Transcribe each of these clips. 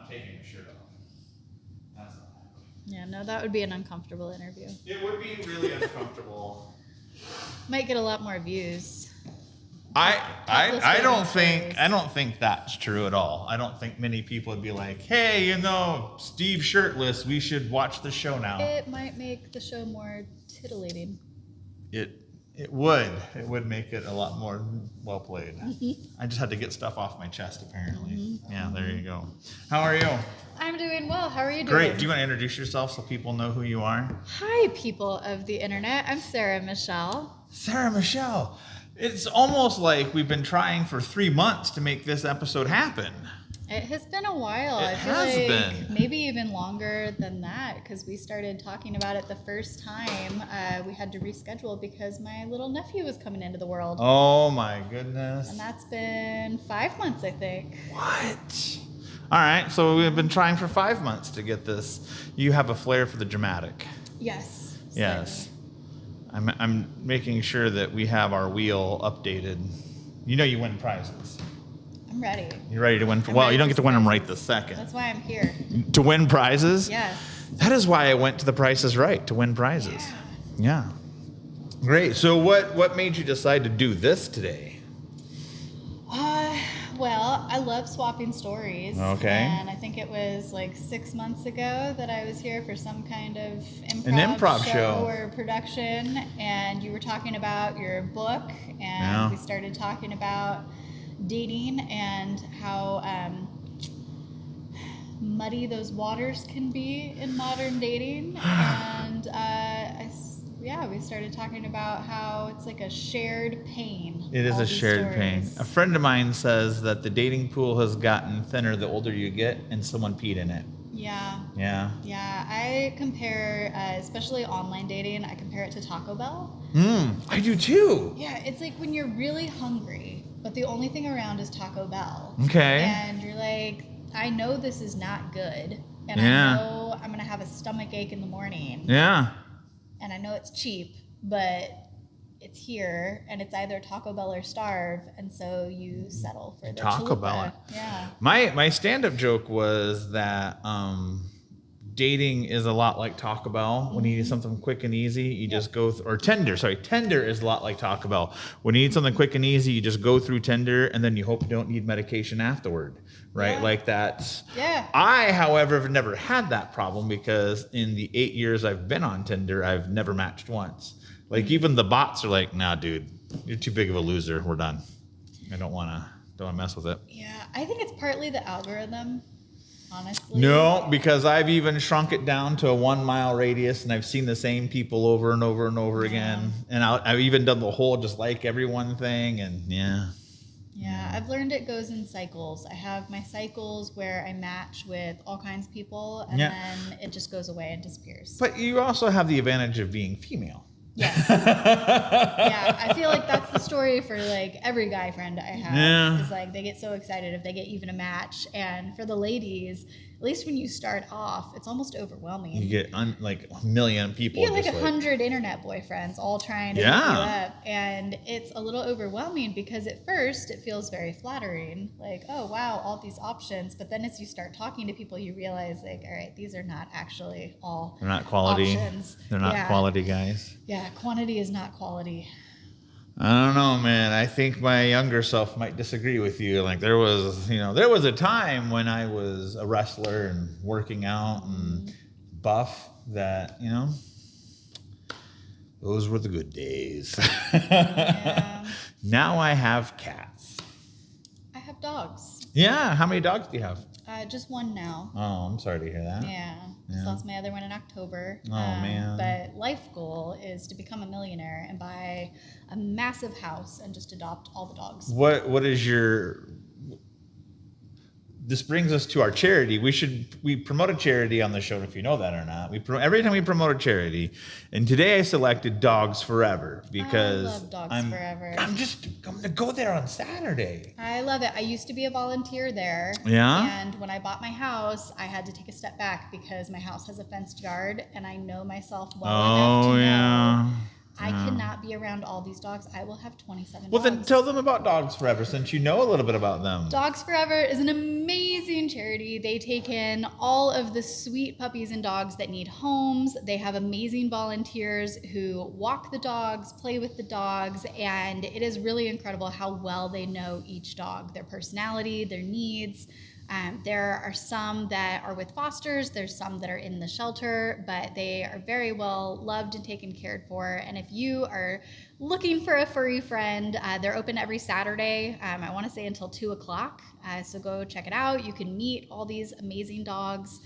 taking my shirt off. That's not happening. Yeah, no, that would be an uncomfortable interview. It would be really uncomfortable. Might get a lot more views. I don't think that's true at all. I don't think many people would be like, hey, you know, Steve shirtless, we should watch the show now. It might make the show more titillating. It would make it a lot more well played. I just had to get stuff off my chest apparently. Yeah, there you go. How are you? I'm doing well. How are you doing? Great. Do you want to introduce yourself so people know who you are? Hi, people of the internet. I'm Sarah Michele. Sarah Michele. It's almost like we've been trying for 3 months to make this episode happen. It has been a while. It has been. Maybe even longer than that, because we started talking about it the first time. We had to reschedule because my little nephew was coming into the world. Oh my goodness. And that's been 5 months, I think. What? All right, so we've been trying for 5 months to get this. You have a flair for the dramatic. Yes. Yes. I'm making sure that we have our wheel updated. You know you win prizes. I'm ready. You're ready to win? Well, you don't get to win them right this second. That's why I'm here. To win prizes? Yes. That is why I went to the Price is Right, to win prizes. Yeah. Great. So what made you decide to do this today? Well, I love swapping stories. Okay. And I think it was like 6 months ago that I was here for some kind of improv show or production, and you were talking about your book, and we started talking about dating and how muddy those waters can be in modern dating. And we started talking about how it's like a shared pain. It is a shared pain. A friend of mine says that the dating pool has gotten thinner the older you get, and someone peed in it. Yeah. Yeah. Yeah. I compare, especially online dating, I compare it to Taco Bell. I do too. Yeah. It's like when you're really hungry, but the only thing around is Taco Bell. Okay. And you're like, I know this is not good. And I know I'm going to have a stomach ache in the morning. Yeah. And I know it's cheap, but it's here, and it's either Taco Bell or starve, and so you settle for the Taco chalupa. Bell. Yeah. My stand-up joke was that dating is a lot like Taco Bell. When you need something quick and easy, you just go or Tinder. Sorry, Tinder is a lot like Taco Bell. When you need something quick and easy, you just go through Tinder, and then you hope you don't need medication afterward. Right? Yeah. Like that. Yeah. I, however, have never had that problem because in the 8 years I've been on Tinder, I've never matched once. Like even the bots are like, nah, dude, you're too big of a loser. We're done. I don't want to mess with it. Yeah. I think it's partly the algorithm, honestly. No, because I've even shrunk it down to a 1 mile radius, and I've seen the same people over and over and over again. And I've even done the whole just like everyone thing, and Yeah, I've learned it goes in cycles. I have my cycles where I match with all kinds of people, and then it just goes away and disappears. But you also have the advantage of being female. Yes. Yeah, I feel like that's the story for like every guy friend I have. Yeah. Is like they get so excited if they get even a match, and for the ladies, at least when you start off, it's almost overwhelming. You get like a million people. You get like 100 internet boyfriends all trying to hook you up, and it's a little overwhelming because at first it feels very flattering, like, oh wow, all these options. But then as you start talking to people, you realize like, all right, these are not actually all. They're not quality. Options. They're not quality guys. Yeah, quantity is not quality. I don't know, man. I think my younger self might disagree with you. Like there was a time when I was a wrestler and working out and buff that, those were the good days. Yeah. Now I have cats. I have dogs. Yeah. How many dogs do you have? Just one now. Oh, I'm sorry to hear that. Yeah. Just lost my other one in October. Oh, man. But life goal is to become a millionaire and buy a massive house and just adopt all the dogs. What is your... This brings us to our charity. We promote a charity on the show, if you know that or not. Every time we promote a charity, and today I selected Dogs Forever because I love Dogs Forever. I'm going to go there on Saturday. I love it. I used to be a volunteer there. Yeah. And when I bought my house, I had to take a step back because my house has a fenced yard, and I know myself well enough to know I cannot be around all these dogs. I will have 27 Well, dogs. then tell them about Dogs Forever since you know a little bit about them. Dogs Forever is an amazing charity. They take in all of the sweet puppies and dogs that need homes. They have amazing volunteers who walk the dogs, play with the dogs, and it is really incredible how well they know each dog, their personality, their needs. There are some that are with fosters, there's some that are in the shelter, but they are very well loved and taken care for. And if you are looking for a furry friend, they're open every Saturday, I want to say until 2 o'clock. So go check it out. You can meet all these amazing dogs.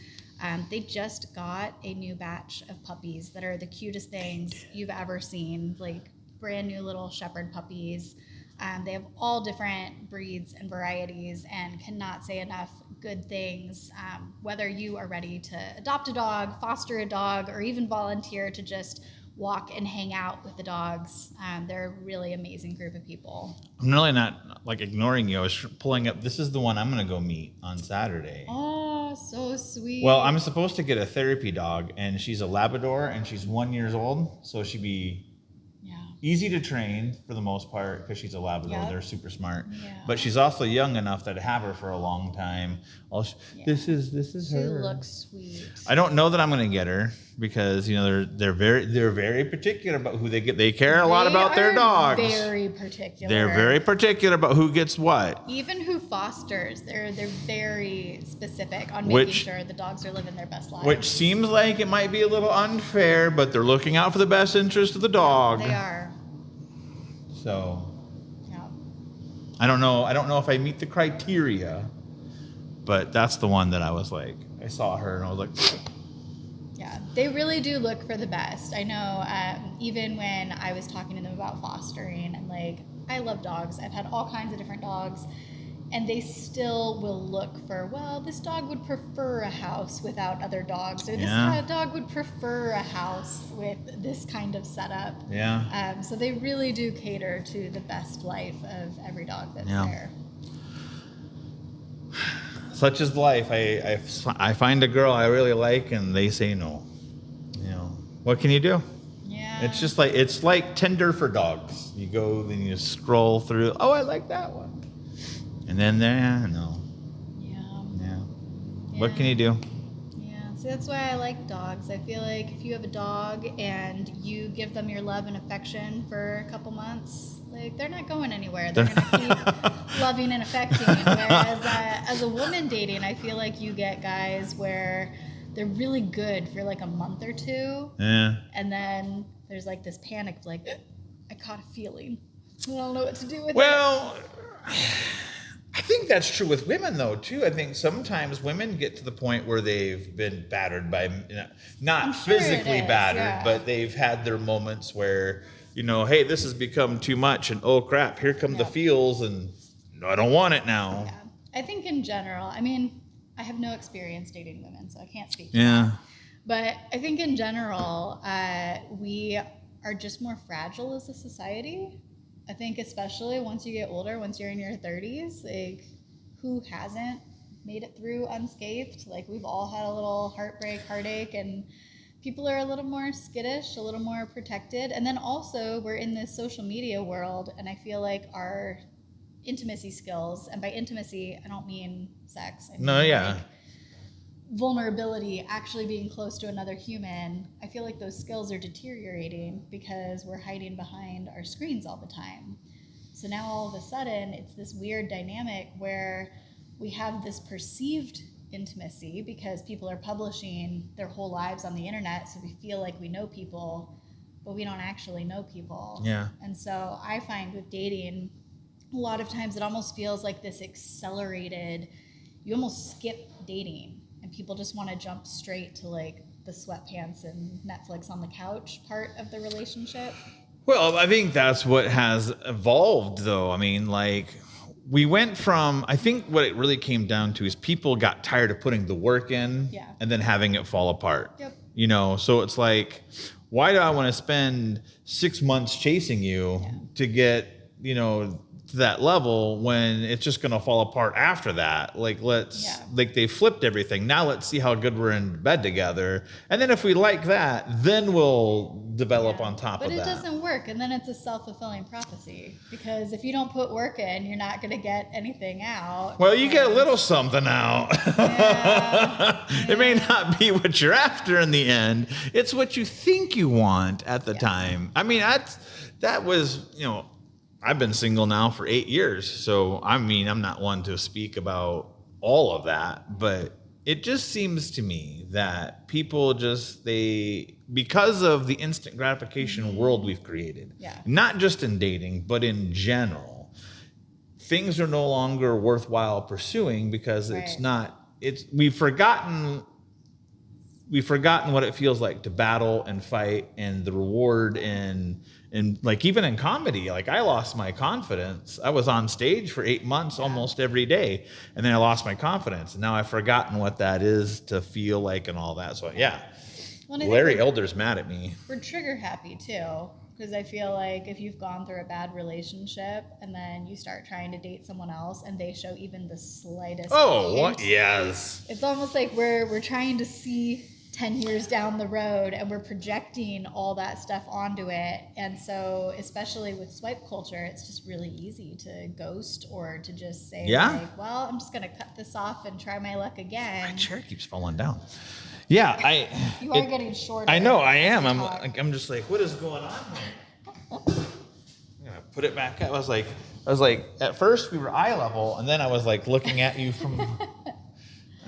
They just got a new batch of puppies that are the cutest things you've ever seen, like brand new little shepherd puppies. They have all different breeds and varieties and cannot say enough good things. Whether you are ready to adopt a dog, foster a dog, or even volunteer to just walk and hang out with the dogs, they're a really amazing group of people. I'm really not like ignoring you. I was pulling up. This is the one I'm going to go meet on Saturday. Oh, so sweet. Well, I'm supposed to get a therapy dog, and she's a Labrador, and she's 1 year old, so she'd be easy to train for the most part because she's a Labrador. Yep. They're super smart. Yeah. But she's also young enough that I'd have her for a long time. This is She her. looks sweet. I don't know that I'm going to get her because they're very particular about who they get. They care a lot about their dogs. Very particular. They're very particular about who gets what. Even who fosters, they're very specific on making sure the dogs are living their best lives. Which seems like it might be a little unfair, but they're looking out for the best interest of the dog. They are. So, yeah. I don't know if I meet the criteria, but that's the one that I was like, I saw her and I was like, yeah, they really do look for the best. I know, even when I was talking to them about fostering, and like, I love dogs. I've had all kinds of different dogs, and they still will look for, well, this dog would prefer a house without other dogs, or this dog would prefer a house with this kind of setup. Yeah. So they really do cater to the best life of every dog that's there. Such is life. I find a girl I really like, and they say no. You know, what can you do? Yeah. It's like Tinder for dogs. You go, then you scroll through. Oh, I like that one. And then no. Yeah. What can you do? Yeah. So that's why I like dogs. I feel like if you have a dog and you give them your love and affection for a couple months, like they're not going anywhere. They're going to keep loving and affecting. Whereas as a woman dating, I feel like you get guys where they're really good for like a month or two. Yeah. And then there's like this panic, like, I caught a feeling. I don't know what to do with it. Well, I think that's true with women, though, too. I think sometimes women get to the point where they've been battered by, not physically battered, but they've had their moments where, hey, this has become too much, and oh crap, here come the feels, and no, I don't want it now. Yeah. I think in general, I mean, I have no experience dating women, so I can't speak to Yeah. that. But I think in general, we are just more fragile as a society. I think especially once you get older, once you're in your 30s, like who hasn't made it through unscathed? Like we've all had a little heartbreak, heartache, and people are a little more skittish, a little more protected. And then also we're in this social media world, and I feel like our intimacy skills, and by intimacy, I don't mean sex. I mean like vulnerability, actually being close to another human. I feel like those skills are deteriorating because we're hiding behind our screens all the time. So now all of a sudden it's this weird dynamic where we have this perceived intimacy because people are publishing their whole lives on the internet, so we feel like we know people, but we don't actually know people. Yeah. And so I find with dating, a lot of times it almost feels like this accelerated, you almost skip dating. And people just want to jump straight to like the sweatpants and Netflix on the couch part of the relationship. Well, I think that's what has evolved, though. I mean, like, we went from, I think what it really came down to is people got tired of putting the work in and then having it fall apart. Yep. So it's like, why do I want to spend 6 months chasing you to get, to that level when it's just going to fall apart after that. Like like they flipped everything. Now let's see how good we're in bed together. And then if we like that, then we'll develop on top of that. But it doesn't work. And then it's a self-fulfilling prophecy, because if you don't put work in, you're not going to get anything out. Well, you get a little something out. It may not be what you're after in the end. It's what you think you want at the time. I mean, that was, I've been single now for 8 years. So, I mean, I'm not one to speak about all of that, but it just seems to me that people because of the instant gratification world we've created, not just in dating, but in general, things are no longer worthwhile pursuing because we've forgotten what it feels like to battle and fight, and the reward and like even in comedy, like I lost my confidence. I was on stage for 8 months almost every day, and then I lost my confidence, and now I've forgotten what that is to feel like and all that. So Larry Elder's mad at me. We're trigger happy too, because I feel like if you've gone through a bad relationship and then you start trying to date someone else and they show even the slightest hint, yes, it's almost like we're trying to see 10 years down the road, and we're projecting all that stuff onto it. And so, especially with swipe culture, it's just really easy to ghost or to just say, like, well, I'm just going to cut this off and try my luck again. My chair keeps falling down. Yeah, you are getting shorter. I know, I am. I'm just like, what is going on here? I'm gonna put it back up. I was like, at first we were eye level, and then I was like looking at you from. All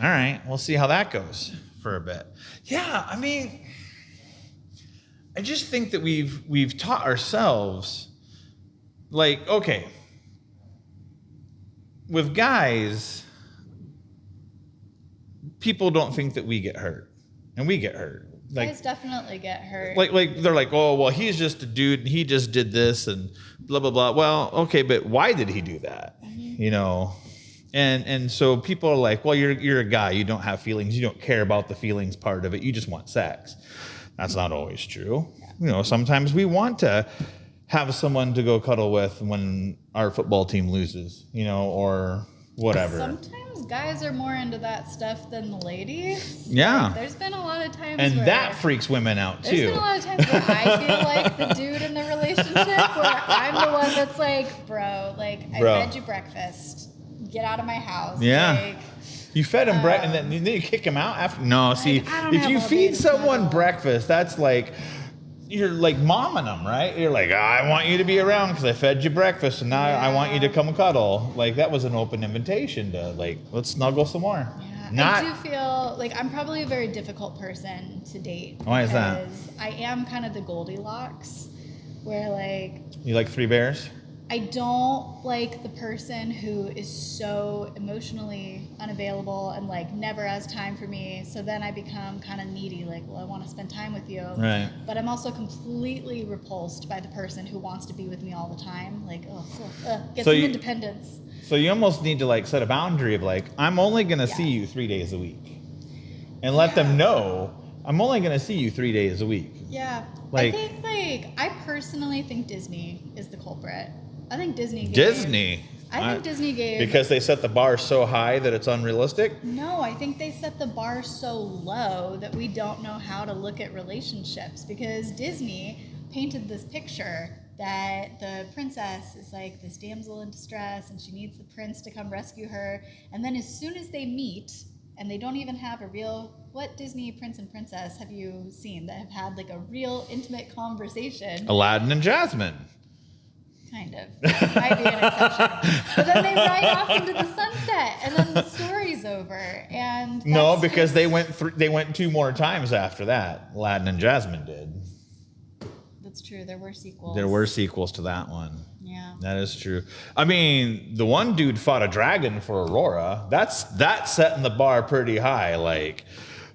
right, we'll see how that goes for a bit. Yeah, I mean, I just think that we've taught ourselves, like, okay, with guys, people don't think that we get hurt, and we get hurt. Like, guys definitely get hurt. Like they're like, oh, well, he's just a dude, and he just did this, and blah blah blah. Well, okay, but why did he do that? And so people are like, well, you're a guy, you don't have feelings, you don't care about the feelings part of it, you just want sex. That's not always true. Sometimes we want to have someone to go cuddle with when our football team loses, or whatever. Sometimes guys are more into that stuff than the ladies. Yeah. Like, there's been a lot of times and where that freaks women out too. There's been a lot of times where I feel like the dude in the relationship, where I'm the one that's like, bro, I fed you breakfast. Get out of my house. Yeah. You fed him breakfast, and then you kick him out after. No, see, if you feed someone breakfast, that's like, you're like momming them, right? You're like, I want you to be around because I fed you breakfast, and now I want you to come cuddle. Like, that was an open invitation to, like, let's snuggle some more. Yeah. I do feel like I'm probably a very difficult person to date. Why is that? Because I am kind of the Goldilocks, where like. You like Three Bears? I don't like the person who is so emotionally unavailable and like never has time for me. So then I become kind of needy, like, well, I want to spend time with you. Right. But I'm also completely repulsed by the person who wants to be with me all the time. Like, get some independence. So you almost need to like set a boundary of like, I'm only going to see you 3 days a week. And let them know I'm only going to see you 3 days a week. Yeah. I think I personally think Disney is the culprit. I think Disney gave... Because they set the bar so high that it's unrealistic? No, I think they set the bar so low that we don't know how to look at relationships. Because Disney painted this picture that the princess is like this damsel in distress and she needs the prince to come rescue her. And then as soon as they meet, and they don't even have a real... What Disney prince and princess have you seen that have had like a real intimate conversation? Aladdin and Jasmine. Kind of. Might be an exception. But then they ride off into the sunset, and then the story's over. And no, because they went 2 more times after that. Aladdin and Jasmine did. That's true. There were sequels. There were sequels to that one. Yeah. That is true. I mean, the one dude fought a dragon for Aurora. That's setting the bar pretty high. Like,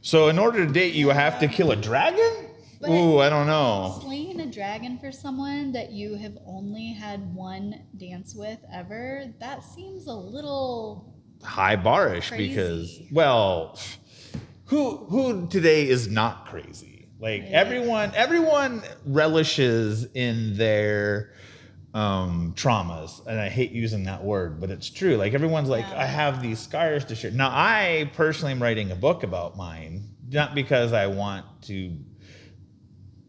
so in order to date, you have to kill a dragon? But ooh, I don't know. Slaying a dragon for someone that you have only had one dance with ever, that seems a little high bar-ish crazy. Because, well, who today is not crazy? Like, everyone relishes in their traumas, and I hate using that word, but it's true. Like everyone's like, Yeah. I have these scars to share. Now, I personally am writing a book about mine, not because I want to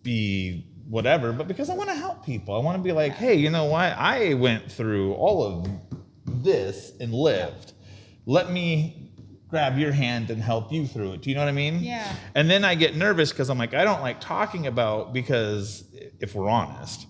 be whatever, but because I want to help people. I want to be like, hey, you know what? I went through all of this and lived. Let me grab your hand and help you through it. Do you know what I mean? Yeah. And then I get nervous because I'm like, I don't like talking about, because if we're honest,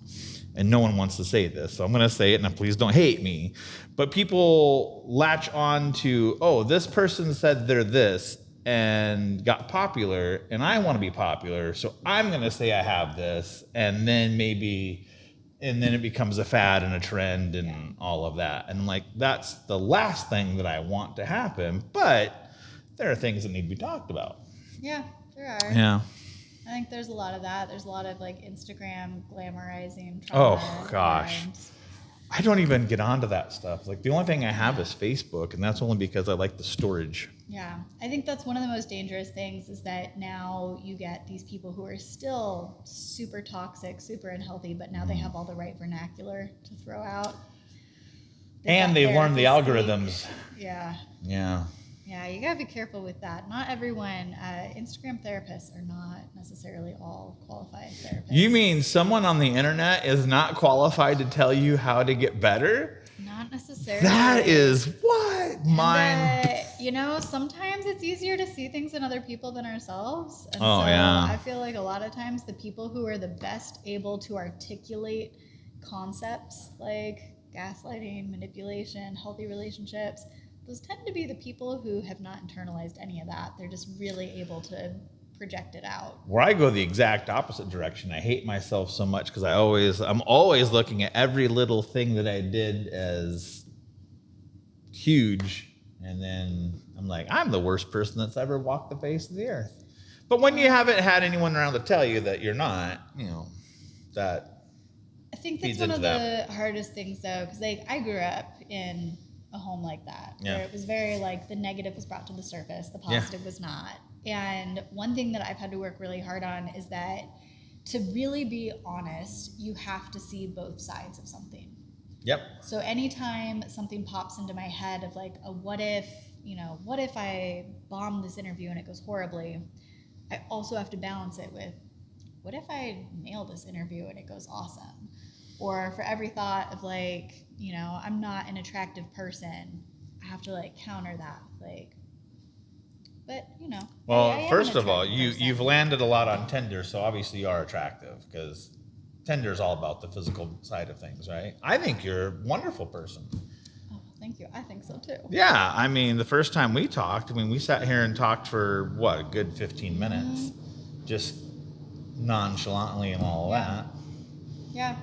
and no one wants to say this, so I'm going to say it, and please don't hate me, but people latch on to, oh, this person said they're this and got popular, and I want to be popular, so I'm going to say I have this, and then it becomes a fad and a trend and all of that. And like, that's the last thing that I want to happen, but there are things that need to be talked about. Yeah, there are. Yeah. I think there's a lot of that. There's a lot of like Instagram glamorizing trauma. Oh gosh. I don't even get onto that stuff. Like the only thing I have is Facebook, and that's only because I like the storage. Yeah, I think that's one of the most dangerous things is that now you get these people who are still super toxic, super unhealthy, but now they have all the right vernacular to throw out. And they've learned the algorithms. Yeah. Yeah. Yeah, you gotta be careful with that. Not everyone, Instagram therapists are not necessarily all qualified therapists. You mean someone on the internet is not qualified to tell you how to get better? Not necessarily. That is what mine. You know, sometimes it's easier to see things in other people than ourselves. And Oh, so yeah. I feel like a lot of times the people who are the best able to articulate concepts like gaslighting, manipulation, healthy relationships, those tend to be the people who have not internalized any of that. They're just really able to project it out. Where I go the exact opposite direction. I hate myself so much because I'm always looking at every little thing that I did as huge, and then I'm like, I'm the worst person that's ever walked the face of the earth. But when you haven't had anyone around to tell you that you're not, that I think that's one of the hardest things though, because like I grew up in a home like that, where it was very like the negative was brought to the surface, the positive was not. And one thing that I've had to work really hard on is that to really be honest, you have to see both sides of something. Yep. So anytime something pops into my head of like a what if I bomb this interview and it goes horribly, I also have to balance it with what if I nail this interview and it goes awesome? Or for every thought of like, I'm not an attractive person, I have to like counter that. Like, but Well, first of all, you've landed a lot on Tinder, so obviously you are attractive because Tinder is all about the physical side of things, right? I think you're a wonderful person. Oh, thank you. I think so too. Yeah, I mean, the first time we talked, we sat here and talked for a good 15 minutes, just nonchalantly and all that. Yeah.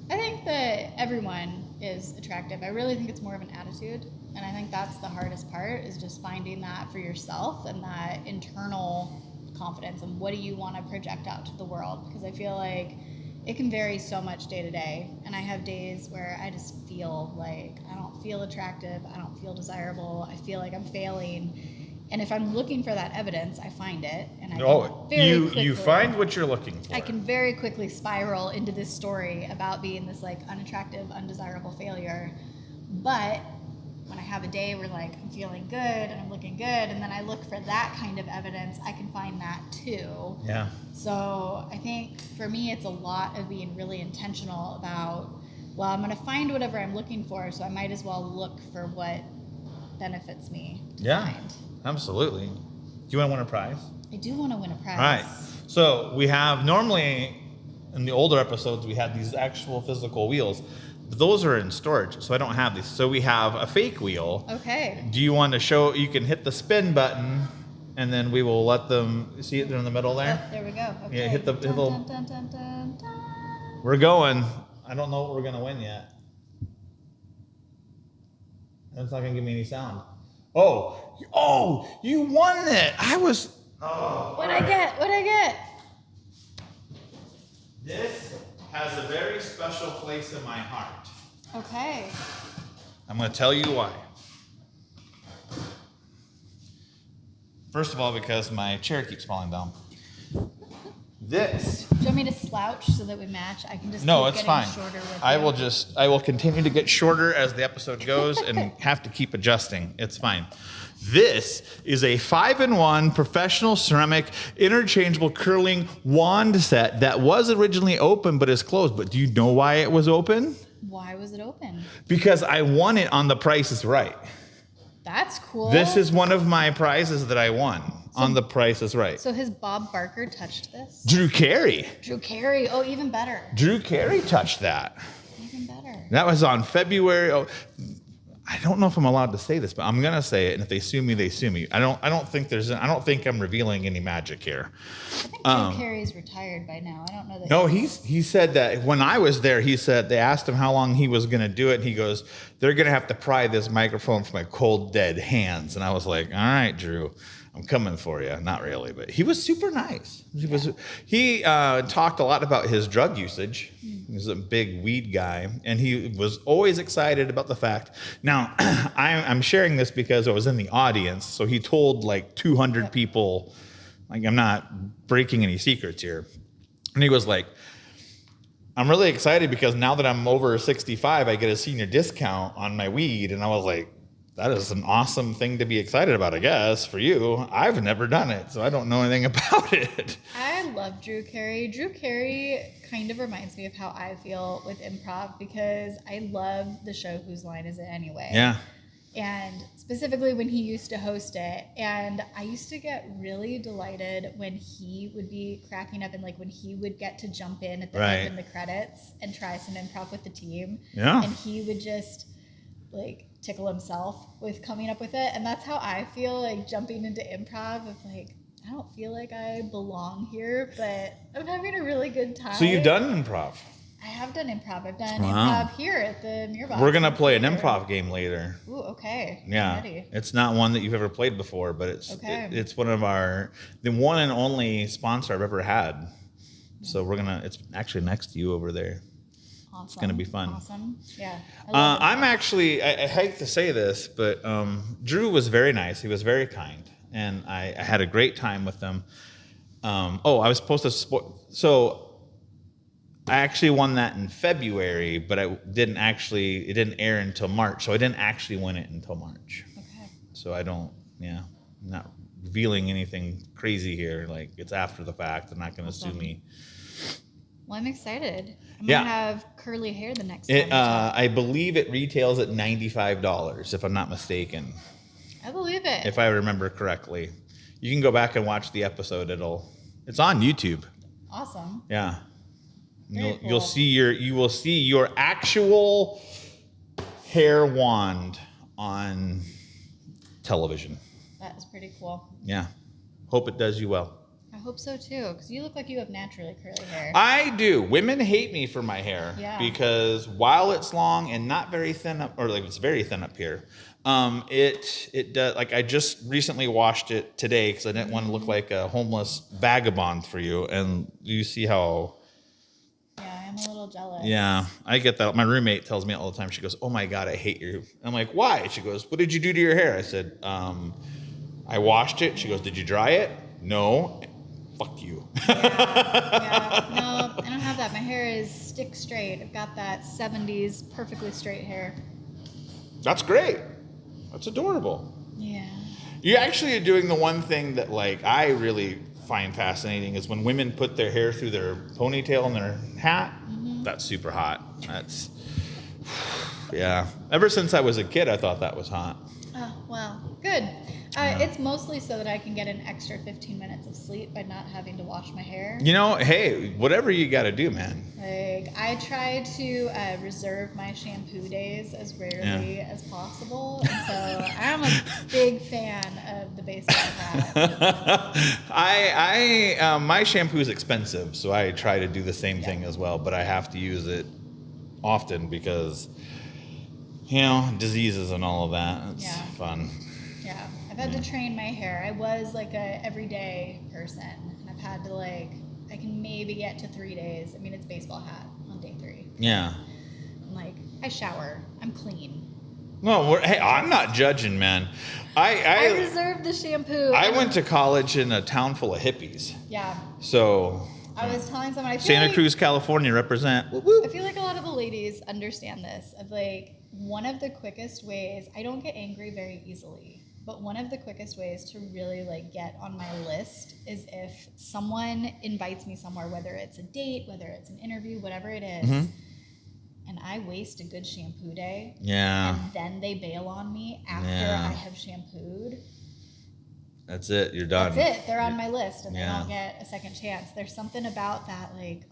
I think that everyone is attractive. I really think it's more of an attitude. And I think that's the hardest part is just finding that for yourself and that internal confidence and what do you want to project out to the world? Because I feel like it can vary so much day to day. And I have days where I just feel like I don't feel attractive. I don't feel desirable. I feel like I'm failing. And if I'm looking for that evidence, I find it, and you find what you're looking for. I can very quickly spiral into this story about being this like unattractive, undesirable failure. But when I have a day where like I'm feeling good and I'm looking good, and then I look for that kind of evidence, I can find that too. Yeah. So I think for me, it's a lot of being really intentional about, well, I'm going to find whatever I'm looking for, so I might as well look for what benefits me to find. Absolutely. Do you want to win a prize? I do want to win a prize. All right. So we have normally in the older episodes we had these actual physical wheels, but those are in storage, so I don't have these. So we have a fake wheel. Okay. Do you want to show? You can hit the spin button, and then we will let them see it. They're in the middle there. Oh, there we go. Okay. Yeah, hit the little. Dun, dun, dun, dun, dun. We're going. I don't know what we're gonna win yet. That's not gonna give me any sound. Oh, you won it. What'd I get? This has a very special place in my heart. Okay. I'm going to tell you why. First of all, because my chair keeps falling down. This you want me to slouch so that we match? I can just No, keep it's getting fine. shorter with I you. will continue to get shorter as the episode goes and have to keep adjusting. It's fine. This is a 5-in-1 professional ceramic interchangeable curling wand set that was originally open but is closed. But do you know why it was open? Why was it open? Because I won it on The Price is Right. That's cool. This is one of my prizes that I won on The Price is Right. So has Bob Barker touched this? Drew Carey. Drew Carey. Oh, even better. Drew Carey touched that. Even better. That was on February. Oh, I don't know if I'm allowed to say this, but I'm gonna say it. And if they sue me, they sue me. I don't think I'm revealing any magic here. I think Drew Carey's retired by now. I don't know that. No, he said that when I was there. He said they asked him how long he was gonna do it. And he goes, "They're gonna have to pry this microphone from my cold dead hands." And I was like, "All right, Drew, I'm coming for you." Not really, but he was super nice. He talked a lot about his drug usage. He's a big weed guy, and he was always excited about the fact. Now, I'm sharing this because I was in the audience, so he told like 200 people. Like, I'm not breaking any secrets here, and he was like, "I'm really excited because now that I'm over 65, I get a senior discount on my weed." And I was like, that is an awesome thing to be excited about, I guess, for you. I've never done it, so I don't know anything about it. I love Drew Carey. Drew Carey kind of reminds me of how I feel with improv because I love the show Whose Line Is It Anyway? Yeah. And specifically when he used to host it. And I used to get really delighted when he would be cracking up and like when he would get to jump in at the end in the credits and try some improv with the team. Yeah. And he would just like tickle himself with coming up with it. And that's how I feel like jumping into improv of like, I don't feel like I belong here, but I'm having a really good time. So you've done improv? I have done improv. I've done improv here at the Mirror. We're going to play an improv game later. Ooh, okay. Yeah. I'm ready. It's not one that you've ever played before, but it's one of the one and only sponsor I've ever had. So it's actually next to you over there. Awesome. It's going to be fun. Awesome. Yeah. I'm actually, I hate to say this, but Drew was very nice. He was very kind. And I had a great time with them. I was supposed to so I actually won that in February, but it didn't air until March. So I didn't actually win it until March. Okay. So I'm not revealing anything crazy here. Like, it's after the fact. They're not going to sue me. Well, I'm excited. I'm going to have curly hair the next time. I believe it retails at $95, if I'm not mistaken. I believe it. If I remember correctly. You can go back and watch the episode. It's on YouTube. Awesome. Yeah. Very cool. You will see your actual hair wand on television. That is pretty cool. Yeah. Hope it does you well. I hope so too, because you look like you have naturally curly hair. I do. Women hate me for my hair because while it's long and not very thin up, or like it's very thin up here, it does. Like, I just recently washed it today because I didn't want to look like a homeless vagabond for you, and you see how. Yeah, I'm a little jealous. Yeah, I get that. My roommate tells me all the time. She goes, "Oh my God, I hate you." I'm like, "Why?" She goes, "What did you do to your hair?" I said, "I washed it." She goes, "Did you dry it?" "No." Fuck you. Yeah. No, I don't have that. My hair is stick straight. I've got that 70s perfectly straight hair. That's great. That's adorable. Yeah. You actually are doing the one thing that, like, I really find fascinating is when women put their hair through their ponytail and their hat. Mm-hmm. That's super hot. That's, yeah. Ever since I was a kid, I thought that was hot. Oh, well, good. It's mostly so that I can get an extra 15 minutes of sleep by not having to wash my hair. You know, hey, whatever you got to do, man. Like, I try to reserve my shampoo days as rarely as possible. And so I'm a big fan of the baseball hat. My shampoo is expensive, so I try to do the same thing as well, but I have to use it often because, diseases and all of that. It's fun. Yeah. I've had to train my hair. I was like a everyday person, and I've had to I can maybe get to 3 days. I mean, it's baseball hat on day 3. Yeah. I'm I shower. I'm clean. No, hey, I'm not judging, man. I reserve the shampoo. I went to college in a town full of hippies. Yeah. So I was telling someone, Santa Cruz, California, represent. Whoop, whoop. I feel like a lot of the ladies understand this. Of like, one of the quickest ways, I don't get angry very easily, but one of the quickest ways to really like get on my list is if someone invites me somewhere, whether it's a date, whether it's an interview, whatever it is, and I waste a good shampoo day, and then they bail on me after I have shampooed. That's it. You're done. That's it. They're on my list, and they don't get a second chance. There's something about that, like,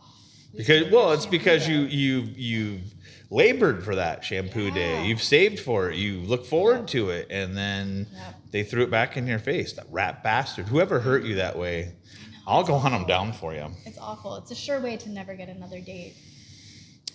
it's because you've labored for that shampoo day. You've saved for it. You look forward to it, and then they threw it back in your face. That rat bastard. Whoever hurt you that way, I'll go hunt them down for you. It's awful. It's a sure way to never get another date.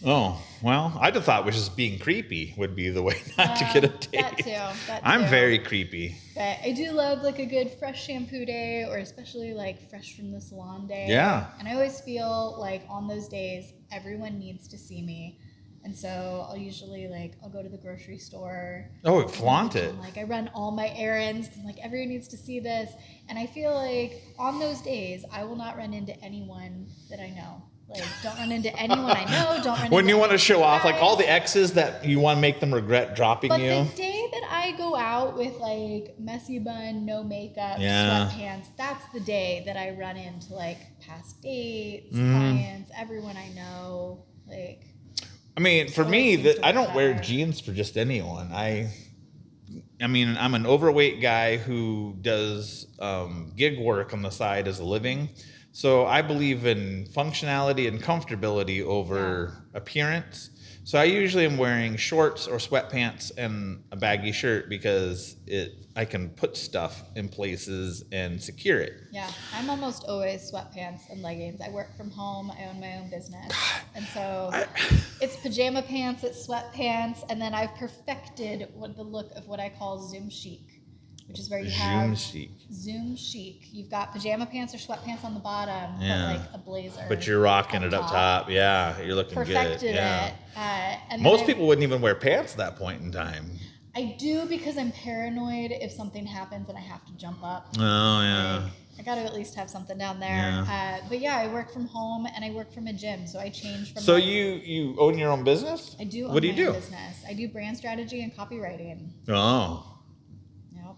Oh, well, I just thought it was just being creepy would be the way not to get a date. That too. I'm very creepy. But I do love like a good fresh shampoo day, or especially like fresh from the salon day. Yeah. And I always feel like on those days, everyone needs to see me. And so I'll usually I'll go to the grocery store. Oh, flaunt it. Like I run all my errands. And, like everyone needs to see this. And I feel like on those days, I will not run into anyone that I know. Like, don't run into anyone I know. Don't run when into you want to show off, like all the guys. exes that you want to make them regret dropping But you. the day that I go out with like messy bun, no makeup, sweatpants, that's the day that I run into like past dates, clients, everyone I know. Like, I mean, for me, I don't wear jeans for just anyone. I mean, I'm an overweight guy who does gig work on the side as a living. So I believe in functionality and comfortability over appearance. So I usually am wearing shorts or sweatpants and a baggy shirt because I can put stuff in places and secure it. Yeah, I'm almost always sweatpants and leggings. I work from home. I own my own business. And so it's pajama pants, it's sweatpants, and then I've perfected the look of what I call Zoom chic, which is where you have Zoom chic. You've got pajama pants or sweatpants on the bottom, but like a blazer. But you're rocking it up top. Yeah, you're looking perfected good. Yeah. It. And most people wouldn't even wear pants at that point in time. I do because I'm paranoid if something happens and I have to jump up. Oh, yeah. I got to at least have something down there. Yeah. But yeah, I work from home and I work from a gym, so I change from. So you own your own business? I do. What do you do? Business. I do brand strategy and copywriting. Oh. Yep.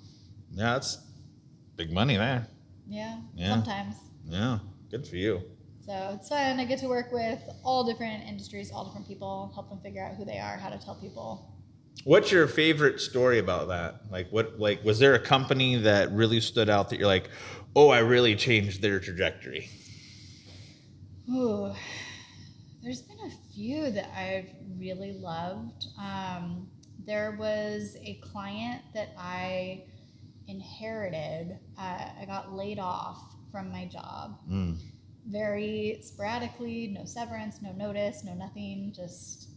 Yeah, that's big money there. Yeah. Sometimes. Yeah. Good for you. So it's fun. I get to work with all different industries, all different people, help them figure out who they are, how to tell people. What's your favorite story about that? Was there a company that really stood out that you're like, oh, I really changed their trajectory? Ooh, there's been a few that I've really loved. There was a client that I inherited. I got laid off from my job. Very sporadically, no severance, no notice, no nothing, just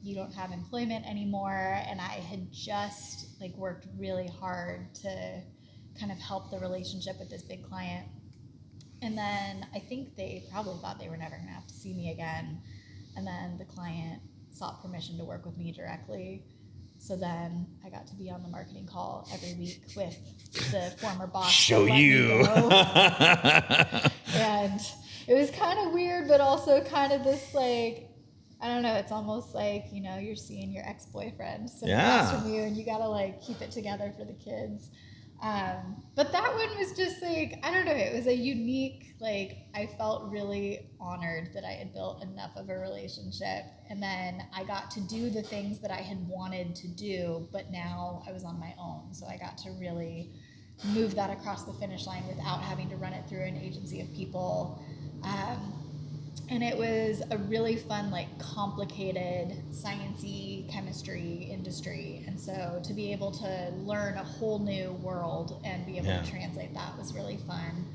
you don't have employment anymore. And I had just worked really hard to kind of help the relationship with this big client. And then I think they probably thought they were never gonna have to see me again. And then the client sought permission to work with me directly. So then I got to be on the marketing call every week with the former boss. Show you. And it was kind of weird, but also kind of this I don't know, it's almost like, you're seeing your ex-boyfriend sit across from you and you gotta keep it together for the kids. But that one was just I don't know, it was a unique, I felt really honored that I had built enough of a relationship. And then I got to do the things that I had wanted to do, but now I was on my own. So I got to really move that across the finish line without having to run it through an agency of people. And it was a really fun, complicated, science-y chemistry industry. And so to be able to learn a whole new world and be able to translate that was really fun.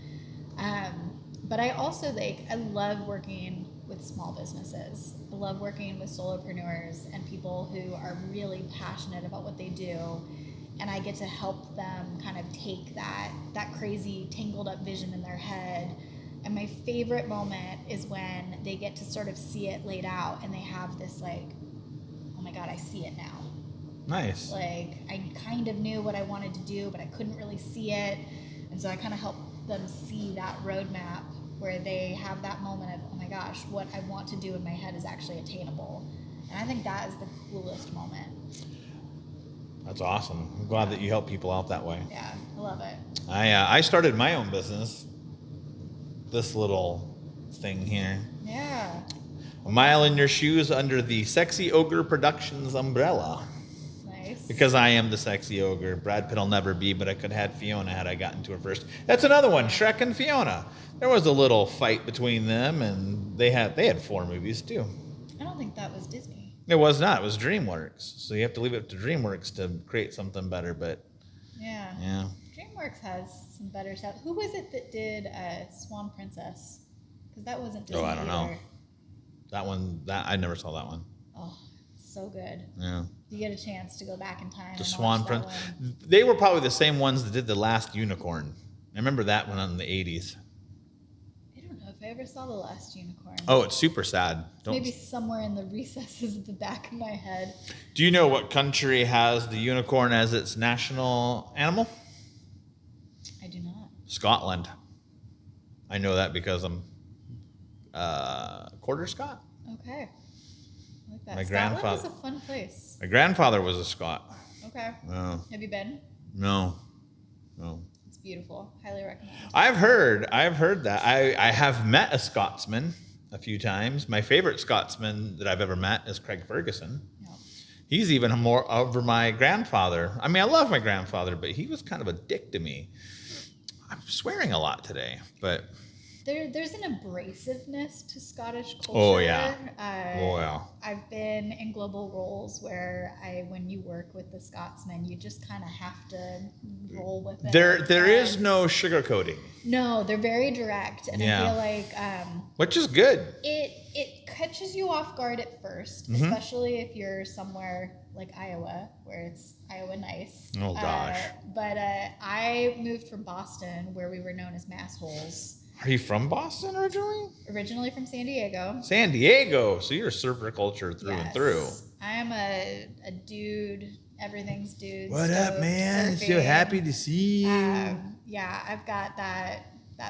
But I also, I love working with small businesses. I love working with solopreneurs and people who are really passionate about what they do. And I get to help them kind of take that crazy, tangled up vision in their head. And my favorite moment is when they get to sort of see it laid out and they have this oh my God, I see it now. Nice. I kind of knew what I wanted to do, but I couldn't really see it. And so I kind of helped them see that roadmap where they have that moment of, oh my gosh, what I want to do in my head is actually attainable. And I think that is the coolest moment. That's awesome. I'm glad that you help people out that way. Yeah, I love it. I started my own business. This little thing here. Yeah. A mile in your shoes under the Sexy Ogre Productions umbrella. Nice. Because I am the sexy ogre. Brad Pitt'll never be, but I could have had Fiona had I gotten to her first. That's another one, Shrek and Fiona. There was a little fight between them, and they had 4 movies too. I don't think that was Disney. It was not. It was DreamWorks. So you have to leave it up to DreamWorks to create something better. But yeah. DreamWorks has some better stuff. Who was it that did Swan Princess? Because that wasn't Disney. Oh, I don't know. either. That one, I never saw that one. Oh, so good. Yeah. You get a chance to go back in time. The and Swan watch that Prince. one. They were probably the same ones that did The Last Unicorn. I remember that one in the 80s. I don't know if I ever saw The Last Unicorn. Oh, it's super sad. Maybe somewhere in the recesses of the back of my head. Do you know what country has the unicorn as its national animal? I do not. Scotland. I know that because I'm quarter Scot. Okay. I like that. My Scotland grandfather- is a fun place. My grandfather was a Scot. Okay. Oh, Have you been? no. It's beautiful. Highly recommend. I've heard that. I have met a Scotsman a few times. My favorite Scotsman that I've ever met is Craig Ferguson. Yeah. He's even more over my grandfather. I mean, I love my grandfather, but he was kind of a dick to me. I'm swearing a lot today, but There's an abrasiveness to Scottish culture. Oh, yeah. I've been in global roles where when you work with the Scotsman, you just kind of have to roll with it. there is no sugarcoating. No, they're very direct, and Yeah. I feel like Which is good. it catches you off guard at 1st, Mm-hmm. especially if you're somewhere like Iowa, where it's Iowa nice. Oh, gosh. But I moved from Boston, where we were known as massholes. Are you from Boston originally? Originally from San Diego. San Diego. So you're surfer culture through and through. I am a dude. Everything's dude. What up, man? So happy to see you. Yeah, I've got that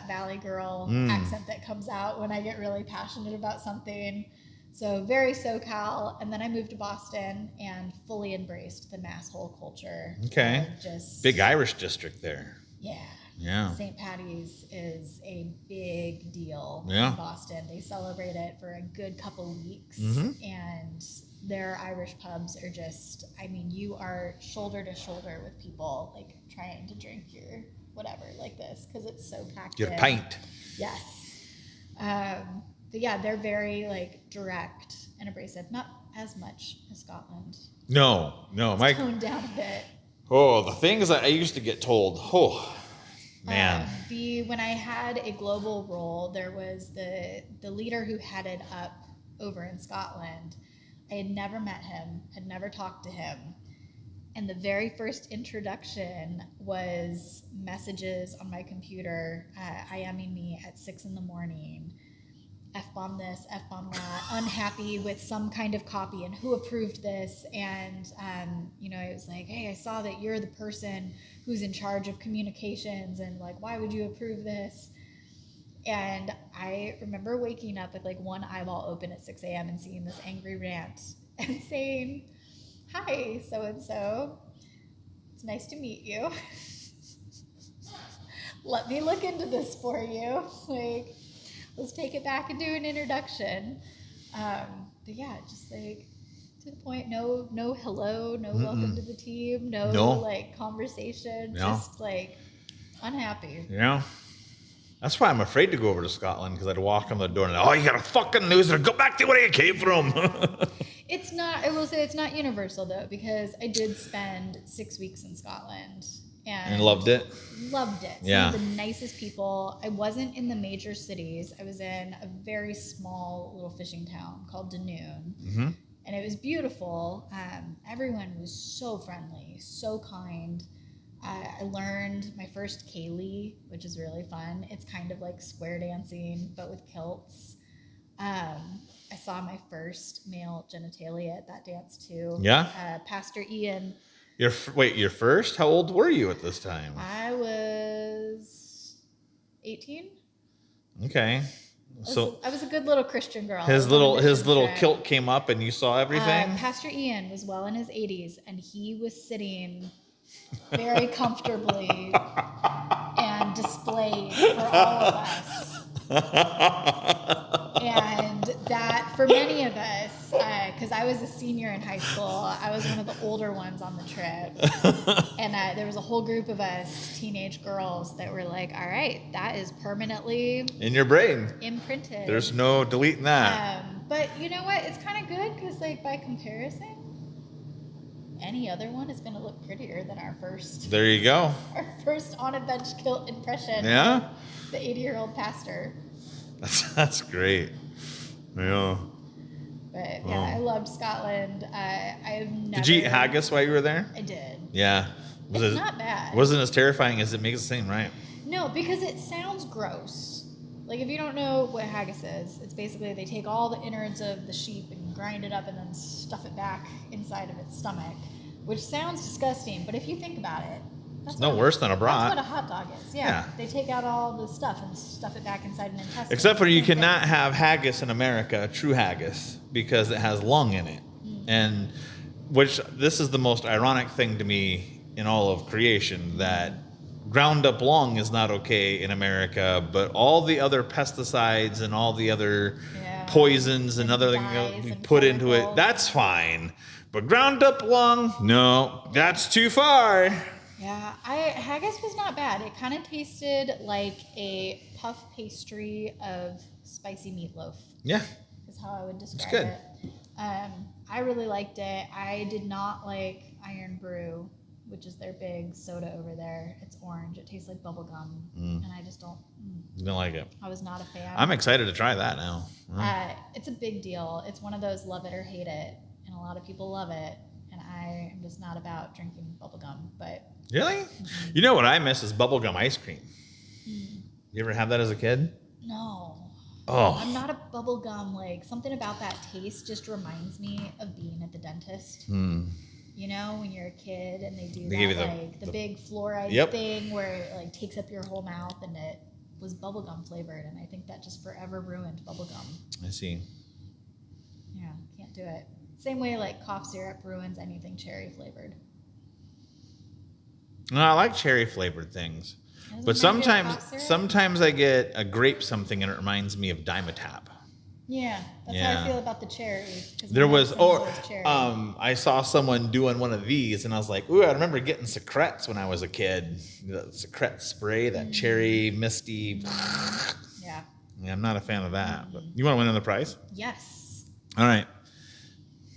Valley girl Mm. accent that comes out when I get really passionate about something. So very SoCal, and then I moved to Boston and fully embraced the masshole culture. Okay. Just Big Irish district there. Yeah. Yeah. St. Patty's is a big deal Yeah. in Boston. They celebrate it for a good couple weeks, Mhm. and their Irish pubs are just, I mean, you are shoulder to shoulder with people like trying to drink your whatever like this because it's so packed Your in. pint. Yes. But yeah, they're very like direct and abrasive. Not as much as Scotland. No, Mike. Toned down a bit. Oh, the things that I used to get told. Oh, man. When I had a global role, there was the leader who headed up over in Scotland. I had never met him, had never talked to him. And the very first introduction was messages on my computer, IMing me at 6 a.m, F-bomb this, F-bomb that, unhappy with some kind of copy and who approved this. And, it was like, hey, I saw that you're the person who's in charge of communications and like, why would you approve this? And I remember waking up with like one eyeball open at 6 a.m. and seeing this angry rant and saying, hi, so-and-so, it's nice to meet you. Let me look into this for you. Like, let's take it back and do an introduction. But yeah, just like to the point. No hello, no welcome to the team, no like conversation. No. Just like unhappy. Yeah. That's why I'm afraid to go over to Scotland because I'd walk on the door and, oh, you got a fucking loser. Go back to where you came from. It's not, I will say it's not universal though, because I did spend 6 weeks in Scotland. And loved it? Loved it. Yeah. Some of the nicest people. I wasn't in the major cities. I was in a very small little fishing town called Dunoon. Mm-hmm. And it was beautiful. Everyone was so friendly, so kind. I learned my first Kaylee, which is really fun. It's kind of like square dancing, but with kilts. I saw my first male genitalia at that dance too. Yeah? Pastor Ian. Your first? How old were you at this time? I was 18. Okay. So I was a good little Christian girl. his little kilt came up and you saw everything? Pastor Ian was well in his 80s, and he was sitting very comfortably and displayed for all of us. And that, for many of us, because I was a senior in high school, I was one of the older ones on the trip. And there was a whole group of us, teenage girls, that were like, all right, that is permanently In your brain. imprinted. There's no deleting that. But you know what? It's kind of good because, like, by comparison, any other one is going to look prettier than our first. There you go. Our first on a bench kilt impression. Yeah. Of the 80-year-old pastor. That's great. Yeah. But yeah, I loved Scotland. I've never. Did you eat haggis while you were there? I did. Yeah. It's not bad. Wasn't as terrifying as it makes it seem, right? No, because it sounds gross. Like, if you don't know what haggis is, it's basically they take all the innards of the sheep and grind it up and then stuff it back inside of its stomach, which sounds disgusting. But if you think about it, it's no worse than a brat. That's what a hot dog is. Yeah. They take out all the stuff and stuff it back inside an intestine. Except for you cannot have haggis in America, true haggis, because it has lung in it. And this is the most ironic thing to me in all of creation, that ground up lung is not okay in America, but all the other pesticides and all the other poisons and other things we put into it, that's fine. But ground up lung, no, that's too far. Yeah, haggis was not bad. It kind of tasted like a puff pastry of spicy meatloaf. Yeah. Is how I would describe it. I really liked it. I did not like Iron Brew, which is their big soda over there. It's orange. It tastes like bubble gum, and I just don't. You don't like it? I was not a fan. I'm excited to try that now. It's a big deal. It's one of those love it or hate it, and a lot of people love it, and I am just not about drinking bubble gum. But really, you know what I miss is bubblegum ice cream. You ever have that as a kid? No. Oh. I'm not a bubblegum, like, something about that taste just reminds me of being at the dentist. You know, when you're a kid and they do the big fluoride thing where it, like, takes up your whole mouth, and it was bubblegum flavored, and I think that just forever ruined bubblegum. I see. Yeah, can't do it. Same way, like, cough syrup ruins anything cherry flavored. No, I like cherry flavored things. But sometimes I get a grape something and it reminds me of Dimetapp. Yeah, that's how I feel about the cherry. There was, I saw someone doing one of these and I was like, ooh, I remember getting secrets when I was a kid. The secret spray, that cherry misty. Yeah. Yeah, I'm not a fan of that. But you want to win another prize? Yes. All right.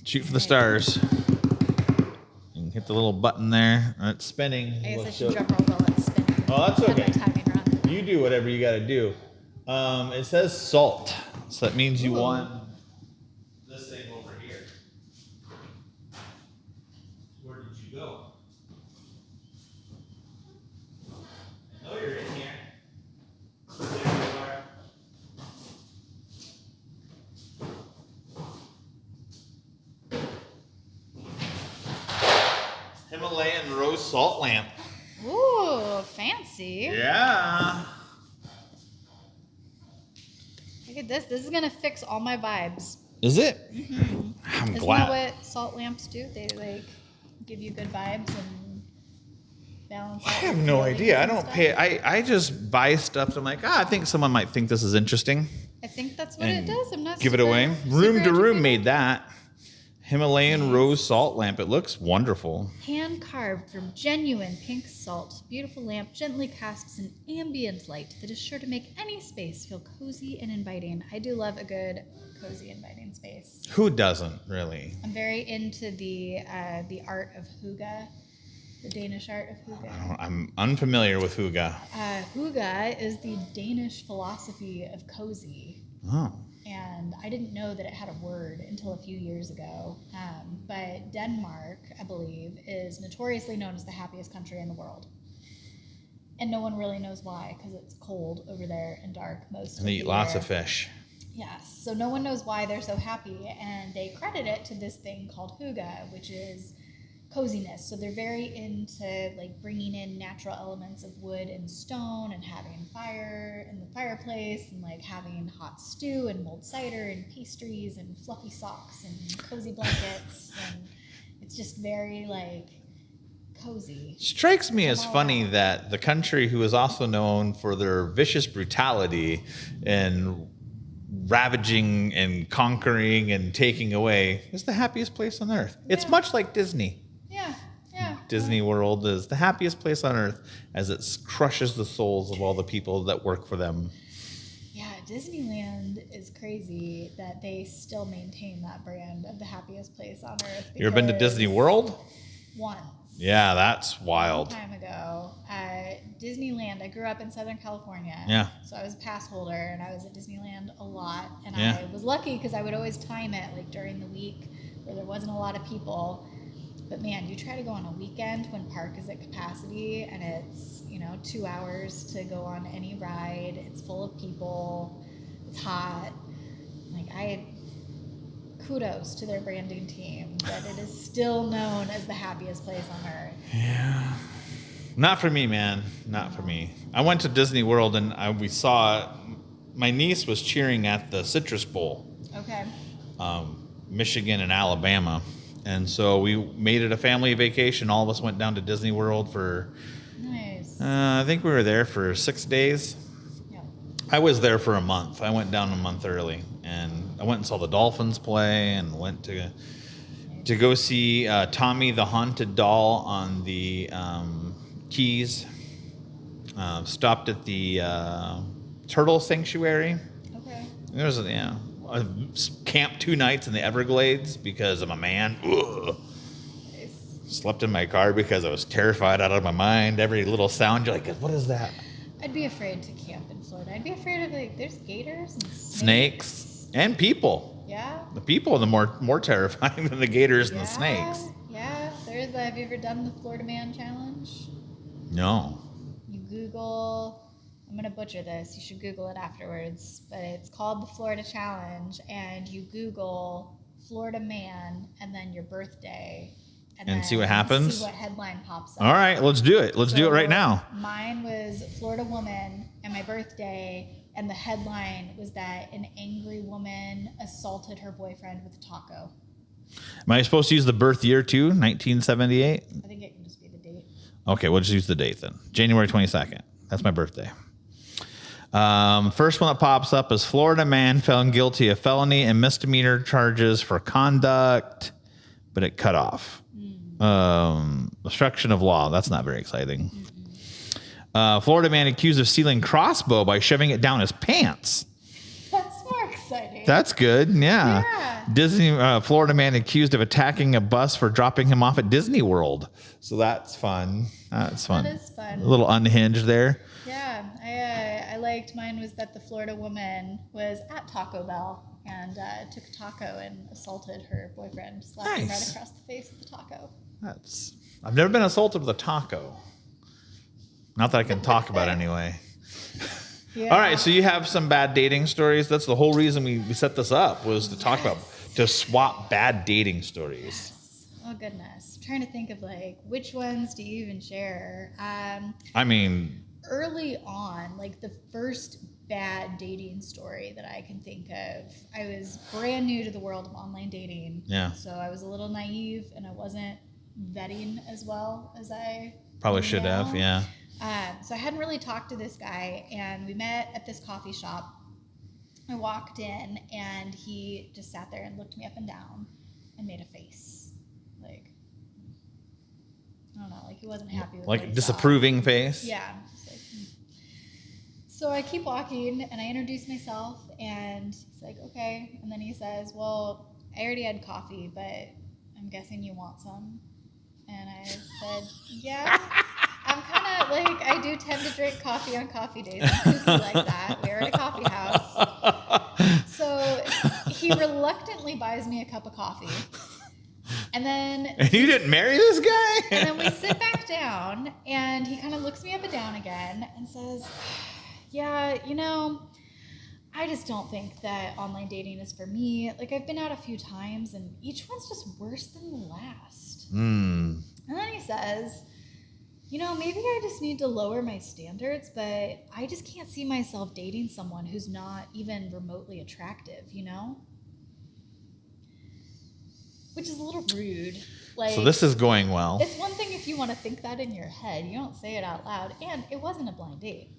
Shoot for the stars. You can hit the little button there. It's spinning. I guess I should drum roll while it's spinning. Oh, that's okay. Timing wrong. You do whatever you got to do. It says salt, so that means you want this thing over here. Where did you go? I know you're in here. There you are. Himalayan rose salt lamp. Ooh, fancy. Yeah. Look at this. This is going to fix all my vibes. Is it? I'm glad. Isn't that what salt lamps do? They, like, give you good vibes and balance out. I have no idea. I don't pay. I just buy stuff. And I'm like, I think someone might think this is interesting. I think that's what it does. I'm not give it away. Room to Room made that. Himalayan rose salt lamp. It looks wonderful. Hand carved from genuine pink salt, beautiful lamp gently casts an ambient light that is sure to make any space feel cozy and inviting. I do love a good cozy, inviting space. Who doesn't, really? I'm very into the art of hygge, the Danish art of hygge. I'm unfamiliar with hygge. Hygge is the Danish philosophy of cozy. Oh. And I didn't know that it had a word until a few years ago. But Denmark, I believe, is notoriously known as the happiest country in the world. And no one really knows why, because it's cold over there and dark most of the year. And they eat lots of fish. Yes, so no one knows why they're so happy, and they credit it to this thing called hygge, which is coziness. So they're very into, like, bringing in natural elements of wood and stone and having fire in the fireplace. fireplace and like having hot stew and mulled cider and pastries and fluffy socks and cozy blankets, and it's just very like cozy. Strikes me as all funny about. that the country who is also known for their vicious brutality and ravaging and conquering and taking away is the happiest place on earth. It's Yeah. much like Disney. Yeah, yeah. Disney World is the happiest place on earth as it crushes the souls of all the people that work for them. Yeah, Disneyland is crazy that they still maintain that brand of the happiest place on earth. You ever been to Disney because World? Once. Yeah, that's A wild. long time ago. Disneyland, I grew up in Southern California. Yeah. So I was a pass holder and I was at Disneyland a lot. And Yeah. I was lucky because I would always time it like during the week where there wasn't a lot of people. But man, you try to go on a weekend when park is at capacity and it's, 2 hours to go on any ride. It's full of people. It's hot. Kudos to their branding team that it is still known as the happiest place on earth. Yeah. Not for me, man. Not for me. I went to Disney World and we saw my niece was cheering at the Citrus Bowl. Okay. Michigan and Alabama. And so we made it a family vacation. All of us went down to Disney World for, Nice. I think we were there for 6 days. Yeah. I was there for a month. I went down a month early. And I went and saw the Dolphins play and went to go see Tommy the Haunted Doll on the Keys. Stopped at the Turtle Sanctuary. Okay. There was I camped 2 nights in the Everglades because I'm a man. Ugh. Nice. Slept in my car because I was terrified out of my mind. Every little sound, you're like, what is that? I'd be afraid to camp in Florida. I'd be afraid of there's gators and Snakes and people. Yeah. The people are the more terrifying than the gators and the snakes. Yeah. Have you ever done the Florida Man Challenge? No. You Google, I'm going to butcher this. You should Google it afterwards. But it's called the Florida Challenge. And you Google Florida Man and then your birthday. And then see what happens? See what headline pops up. All right, let's do it. Let's do it right now. Mine was Florida Woman and my birthday. And the headline was that an angry woman assaulted her boyfriend with a taco. Am I supposed to use the birth year too? 1978? I think it can just be the date. Okay, we'll just use the date then. January 22nd. That's my birthday. First one that pops up is Florida man found guilty of felony and misdemeanor charges for conduct, but it cut off. Obstruction of law. That's not very exciting. Florida man accused of stealing crossbow by shoving it down his pants. That's more exciting. That's good. Yeah. Yeah. Florida man accused of attacking a bus for dropping him off at Disney World. So that's fun. That's fun. That is fun. A little unhinged there. Yeah. I liked mine was that the Florida woman was at Taco Bell and took a taco and assaulted her boyfriend, slapped him right across the face with the taco. I've never been assaulted with a taco. Not that I can talk about anyway. Yeah. All right, so you have some bad dating stories. That's the whole reason we set this up, was to talk about, to swap bad dating stories. Yes. Oh, goodness. I'm trying to think of, which ones do you even share? Early on, the first bad dating story that I can think of, I was brand new to the world of online dating. Yeah. So I was a little naive, and I wasn't vetting as well as I probably should have, yeah. So I hadn't really talked to this guy, and we met at this coffee shop. I walked in, and he just sat there and looked me up and down and made a face. I don't know, he wasn't happy with what he disapproving saw. face? Yeah. So I keep walking, and I introduce myself, and he's like, okay. And then he says, well, I already had coffee, but I'm guessing you want some. And I said, yeah. I'm kind of I do tend to drink coffee on coffee days. I'm kooky like that. We're at a coffee house. So he reluctantly buys me a cup of coffee. And then... And you didn't marry this guy? And then we sit back down, and he kind of looks me up and down again and says, yeah, I just don't think that online dating is for me. I've been out a few times, and each one's just worse than the last. And then he says... Maybe I just need to lower my standards, but I just can't see myself dating someone who's not even remotely attractive. Which is a little rude. So Like, this is going well. it's one thing if you want to think that in your head, you don't say it out loud. And it wasn't a blind date.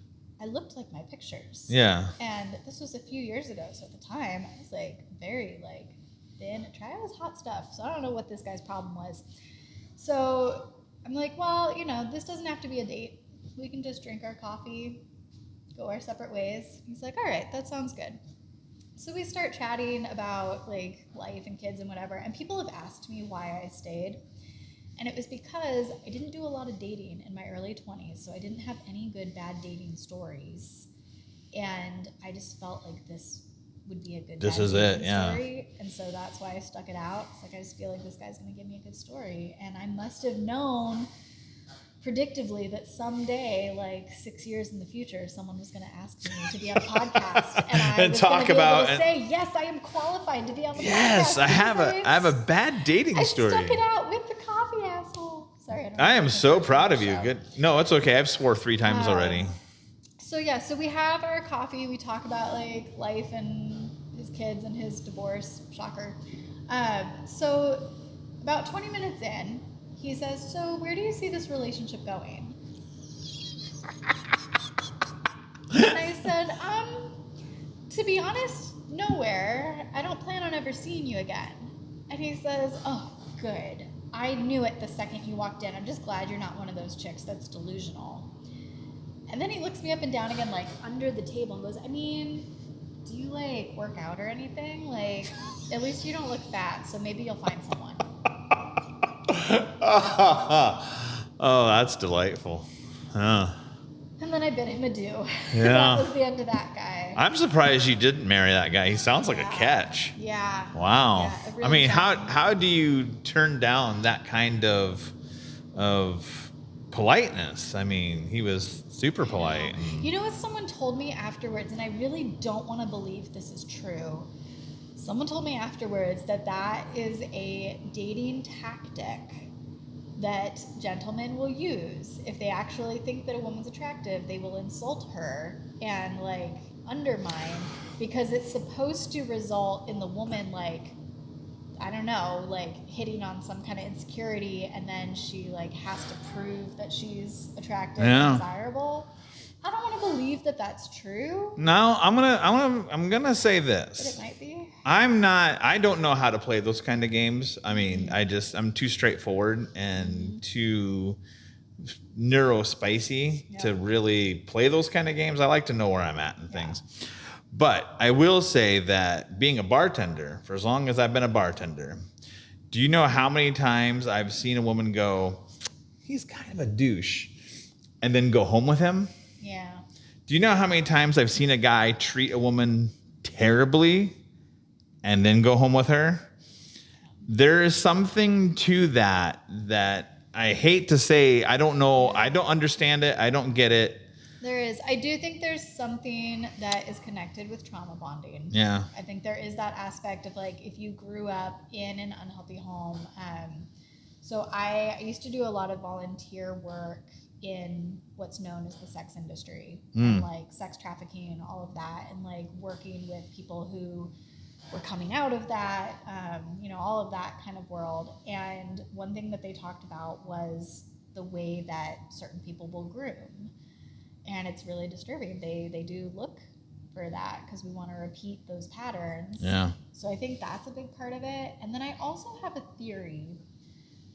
I looked like my pictures. Yeah. And this was a few years ago. So at the time, I was like very like thin. I was hot stuff. So I don't know what this guy's problem was. So I'm like, well, this doesn't have to be a date. We can just drink our coffee, go our separate ways. He's like, all right, that sounds good. So we start chatting about like life and kids and whatever. And people have asked me why I stayed. And it was because I didn't do a lot of dating in my early 20s. So I didn't have any good, bad dating stories. And I just felt like this would be a good This bad is dating it, yeah. story. And so that's why I stuck it out. It's like I just feel like this guy's going to give me a good story. And I must have known predictively that someday, like 6 years in the future, someone was going to ask me to be on a podcast, and I And was talk going to be about able to and- say, yes, I am qualified to be on the podcast. Yes, I have a bad dating I story. stuck it out with the coffee, asshole. Sorry, I don't know I if am can so curse on proud the of you. show. Good. No, it's okay. I've swore 3 times already. So we have our coffee. We talk about like life and his kids and his divorce. Shocker. So about 20 minutes in, he says, "So where do you see this relationship going?" And I said, to be honest, nowhere. I don't plan on ever seeing you again. And he says, oh, good. I knew it the second you walked in. I'm just glad you're not one of those chicks that's delusional. And then he looks me up and down again, like under the table, and goes, I mean, do you like work out or anything? Like, at least you don't look fat, so maybe you'll find someone. Oh, that's delightful. Huh. And then I bid him adieu. Yeah. That was the end of that guy. I'm surprised you didn't marry that guy. He sounds like a catch. Yeah. Wow. Yeah, it really I mean, sounds- how do you turn down that kind of politeness? I mean, he was super polite. You know what someone told me afterwards, and I really don't want to believe this is true. Someone told me afterwards that is a dating tactic that gentlemen will use. If they actually think that a woman's attractive, they will insult her and like undermine, because it's supposed to result in the woman like, I don't know, like hitting on some kind of insecurity, and then she like has to prove that she's attractive and desirable. I don't want to believe that that's true. No, I'm gonna say this. But it might be. I don't know how to play those kind of games. I mean, I'm too straightforward and too neurospicy to really play those kind of games. I like to know where I'm at and things. But I will say that being a bartender, for as long as I've been a bartender, do you know how many times I've seen a woman go, he's kind of a douche, and then go home with him? Yeah. Do you know how many times I've seen a guy treat a woman terribly and then go home with her? There is something to that I hate to say. I don't know. I don't understand it. I don't get it. There is. I do think there's something that is connected with trauma bonding. Yeah. I think there is that aspect of like if you grew up in an unhealthy home. So I used to do a lot of volunteer work in what's known as the sex industry, and like sex trafficking and all of that, and like working with people who were coming out of that, all of that kind of world. And one thing that they talked about was the way that certain people will groom. And it's really disturbing. They do look for that because we want to repeat those patterns. Yeah. So I think that's a big part of it. And then I also have a theory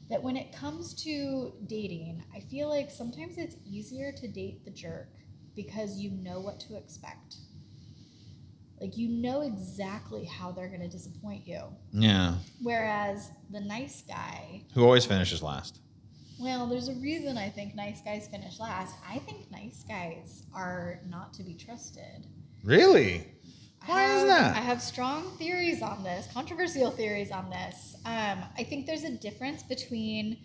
that when it comes to dating, I feel like sometimes it's easier to date the jerk because you know what to expect. Like, you know exactly how they're going to disappoint you. Yeah. Whereas the nice guy, who always finishes last. Well, there's a reason I think nice guys finish last. I think nice guys are not to be trusted. Really? Why is that? I have strong theories on this, controversial theories on this. I think there's a difference between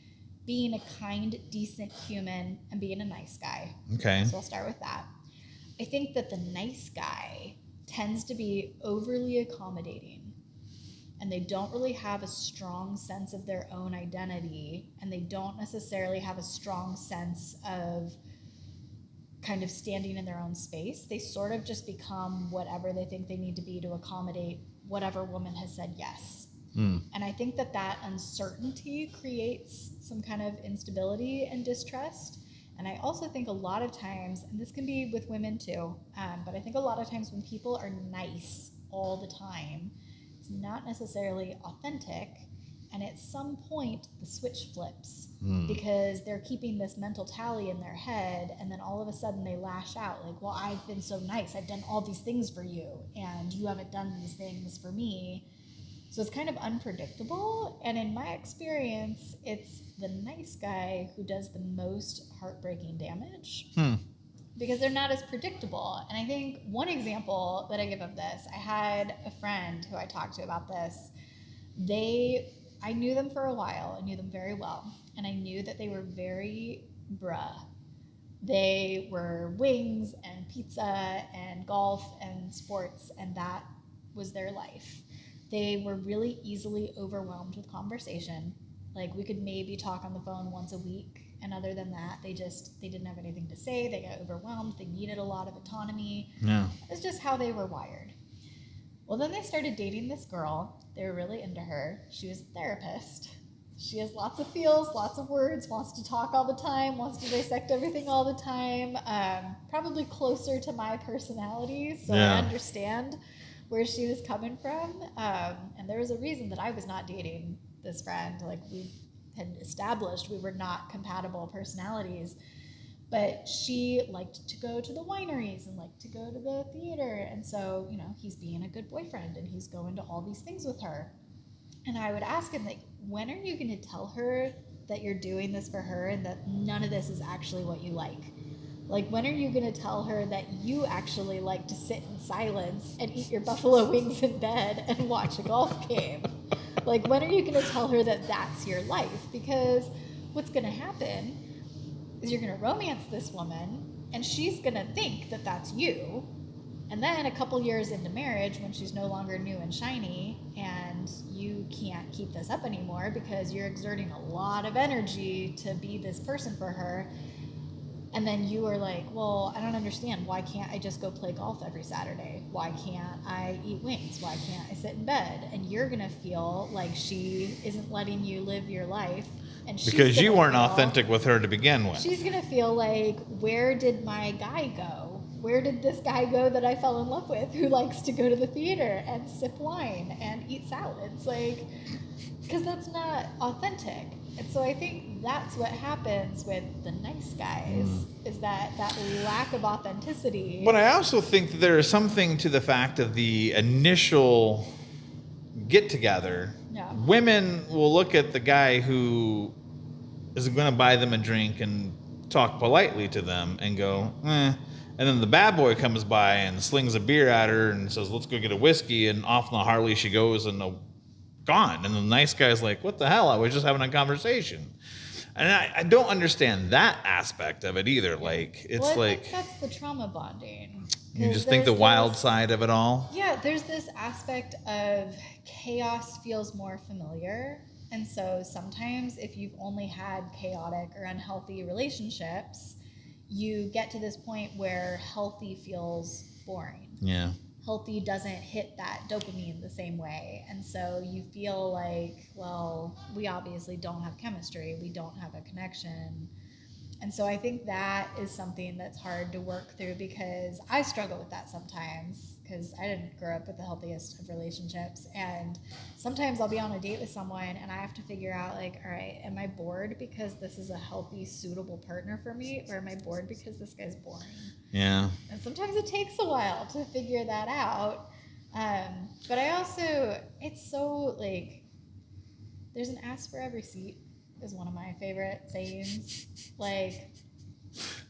being a kind, decent human and being a nice guy. Okay. So I'll start with that. I think that the nice guy tends to be overly accommodating. and they don't really have a strong sense of their own identity, and they don't necessarily have a strong sense of kind of standing in their own space. They sort of just become whatever they think they need to be to accommodate whatever woman has said yes. And I think that uncertainty creates some kind of instability and distrust. And I also think a lot of times, and this can be with women too, but I think a lot of times when people are nice all the time, it's not necessarily authentic. And at some point, the switch flips because they're keeping this mental tally in their head. And then all of a sudden they lash out like, well, I've been so nice. I've done all these things for you, and you haven't done these things for me. So it's kind of unpredictable. And in my experience, it's the nice guy who does the most heartbreaking damage because they're not as predictable. And I think one example that I give of this, I had a friend who I talked to about this. I knew them for a while. I knew them very well. And I knew that they were very bruh. They were wings and pizza and golf and sports, and that was their life. They were really easily overwhelmed with conversation. Like, we could maybe talk on the phone once a week, and other than that, they didn't have anything to say. They got overwhelmed. They needed a lot of autonomy. Yeah. It's just how they were wired. Well, then they started dating this girl. They were really into her. She was a therapist. She has lots of feels, lots of words, wants to talk all the time, wants to dissect everything all the time. Probably closer to my personality, so I understand where she was coming from. And there was a reason that I was not dating this friend. Like, we had established we were not compatible personalities. But she liked to go to the wineries and liked to go to the theater. And so, he's being a good boyfriend and he's going to all these things with her. And I would ask him, like, when are you going to tell her that you're doing this for her and that none of this is actually what you like? Like, when are you going to tell her that you actually like to sit in silence and eat your buffalo wings in bed and watch a golf game? Like, when are you going to tell her that that's your life? Because what's going to happen is you're going to romance this woman, and she's going to think that that's you. And then a couple years into marriage, when she's no longer new and shiny, and you can't keep this up anymore because you're exerting a lot of energy to be this person for her, and then you are like, well, I don't understand. Why can't I just go play golf every Saturday? Why can't I eat wings? Why can't I sit in bed? And you're going to feel like she isn't letting you live your life. And because you weren't authentic with her to begin with. She's going to feel like, where did my guy go? Where did this guy go that I fell in love with, who likes to go to the theater and sip wine and eat salads? Like, because that's not authentic. And so I think that's what happens with the nice guys, is that lack of authenticity. But I also think that there is something to the fact of the initial get together. Yeah. Women will look at the guy who is going to buy them a drink and talk politely to them and go, eh. And then the bad boy comes by and slings a beer at her and says, let's go get a whiskey. And off on the Harley she goes and gone. And the nice guy's like, what the hell? I was just having a conversation. And I don't understand that aspect of it either. Like, it's I like, think that's the trauma bonding. You just think the wild side of it all? Yeah, there's this aspect of chaos feels more familiar. And so sometimes if you've only had chaotic or unhealthy relationships, you get to this point where healthy feels boring. Yeah. Healthy doesn't hit that dopamine the same way. And so you feel like, well, we obviously don't have chemistry. We don't have a connection. And so I think that is something that's hard to work through, because I struggle with that sometimes, because I didn't grow up with the healthiest of relationships. And sometimes I'll be on a date with someone and I have to figure out, like, all right, am I bored because this is a healthy, suitable partner for me? Or am I bored because this guy's boring? Yeah. And sometimes it takes a while to figure that out. But I also, it's so, like, there's an ass for every seat is one of my favorite sayings. Like,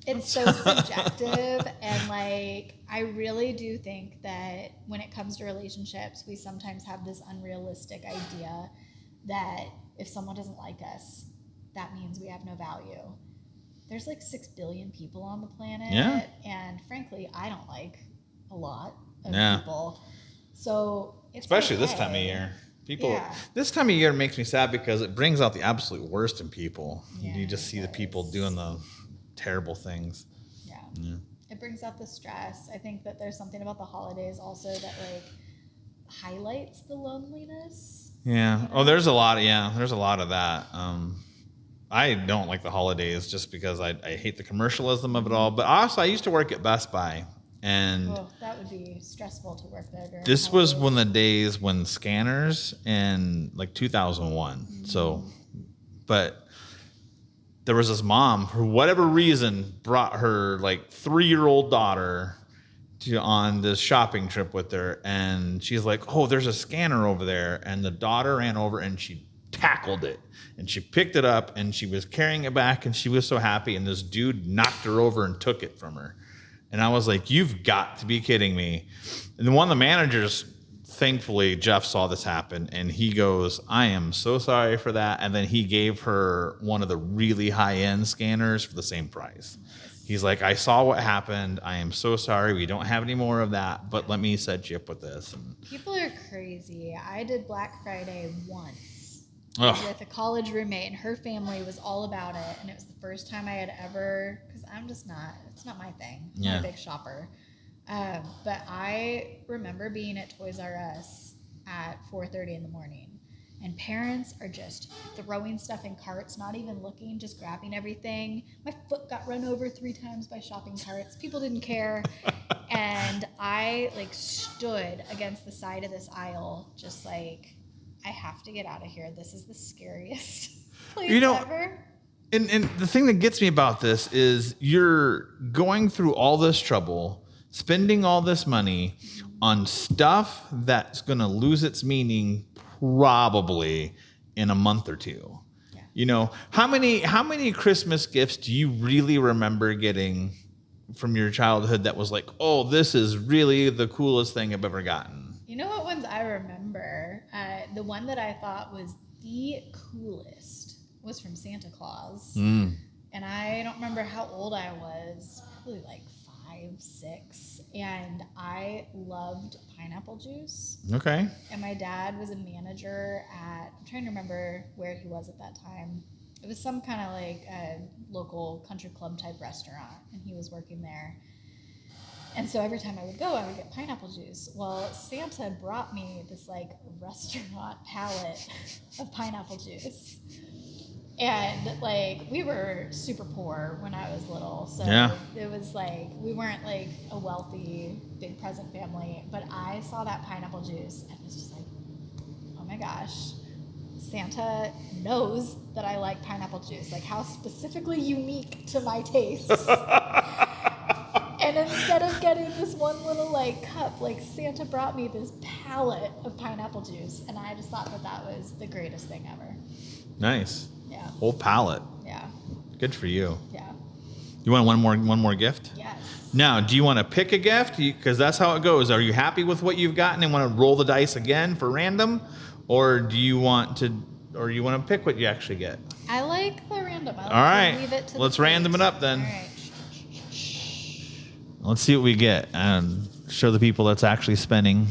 it's so subjective, and like, I really do think that when it comes to relationships, we sometimes have this unrealistic idea that if someone doesn't like us, that means we have no value. There's like 6 billion people on the planet, yeah. And frankly, I don't like a lot of yeah. people. So it's especially okay. this time of year. People, Yeah. this time of year makes me sad because it brings out the absolute worst in people. Yeah, You just it see the people does. doing the terrible things. Yeah. It brings out the stress. I think that there's something about the holidays also that like highlights the loneliness. Yeah. You Oh, know? there's a lot. There's a lot of that. I don't like the holidays just because I hate the commercialism of it all. But also, I used to work at Best Buy, and Oh, that would be stressful to work there during this the was holidays. one of the days when scanners in like 2001. So, but there was this mom, for whatever reason, brought her like 3-year-old daughter on this shopping trip with her, and she's like, "Oh, there's a scanner over there," and the daughter ran over and she tackled it, and she picked it up and she was carrying it back, and she was so happy, and this dude knocked her over and took it from her, and I was like, "You've got to be kidding me!" And then one of the managers, thankfully, Jeff saw this happen, and he goes, "I am so sorry for that," and then he gave her one of the really high-end scanners for the same price. He's like, "I saw what happened. I am so sorry. We don't have any more of that, but let me set you up with this." And People are crazy. I did Black Friday once Ugh. with a college roommate, and her family was all about it. And it was the first time I had ever, because I'm just not, it's not my thing. I'm not Yeah. a big shopper. But I remember being at Toys R Us at 4:30 in the morning. And parents are just throwing stuff in carts, not even looking, just grabbing everything. My foot got run over 3 times by shopping carts. People didn't care. And I like stood against the side of this aisle, just like, I have to get out of here. This is the scariest place ever. And the thing that gets me about this is you're going through all this trouble, spending all this money on stuff that's going to lose its meaning probably in a month or two. Yeah. How many Christmas gifts do you really remember getting from your childhood that was like, "Oh, this is really the coolest thing I've ever gotten"? You know what ones I remember? The one that I thought was the coolest was from Santa Claus. And I don't remember how old I was, probably like 5, 6. And I loved pineapple juice. Okay. And my dad was a manager at, I'm trying to remember where he was at that time. It was some kind of like a local country club type restaurant, and he was working there. And so every time I would go, I would get pineapple juice. Well, Santa brought me this like restaurant palette of pineapple juice. And like we were super poor when I was little, so it was like we weren't like a wealthy big present family. But I saw that pineapple juice and was just like, oh my gosh, Santa knows that I like pineapple juice. Like how specifically unique to my tastes. And instead of getting this one little like cup, like Santa brought me this palette of pineapple juice, and I just thought that was the greatest thing ever. Nice. Yeah. Whole palette. Yeah. Good for you. Yeah. You want one more gift? Yes. Now, do you want to pick a gift? Because that's how it goes. Are you happy with what you've gotten and want to roll the dice again for random, or do you want to pick what you actually get? I like the random. All right. Leave it to Let's the random it up then. All right. Let's see what we get and show the people that's actually spending.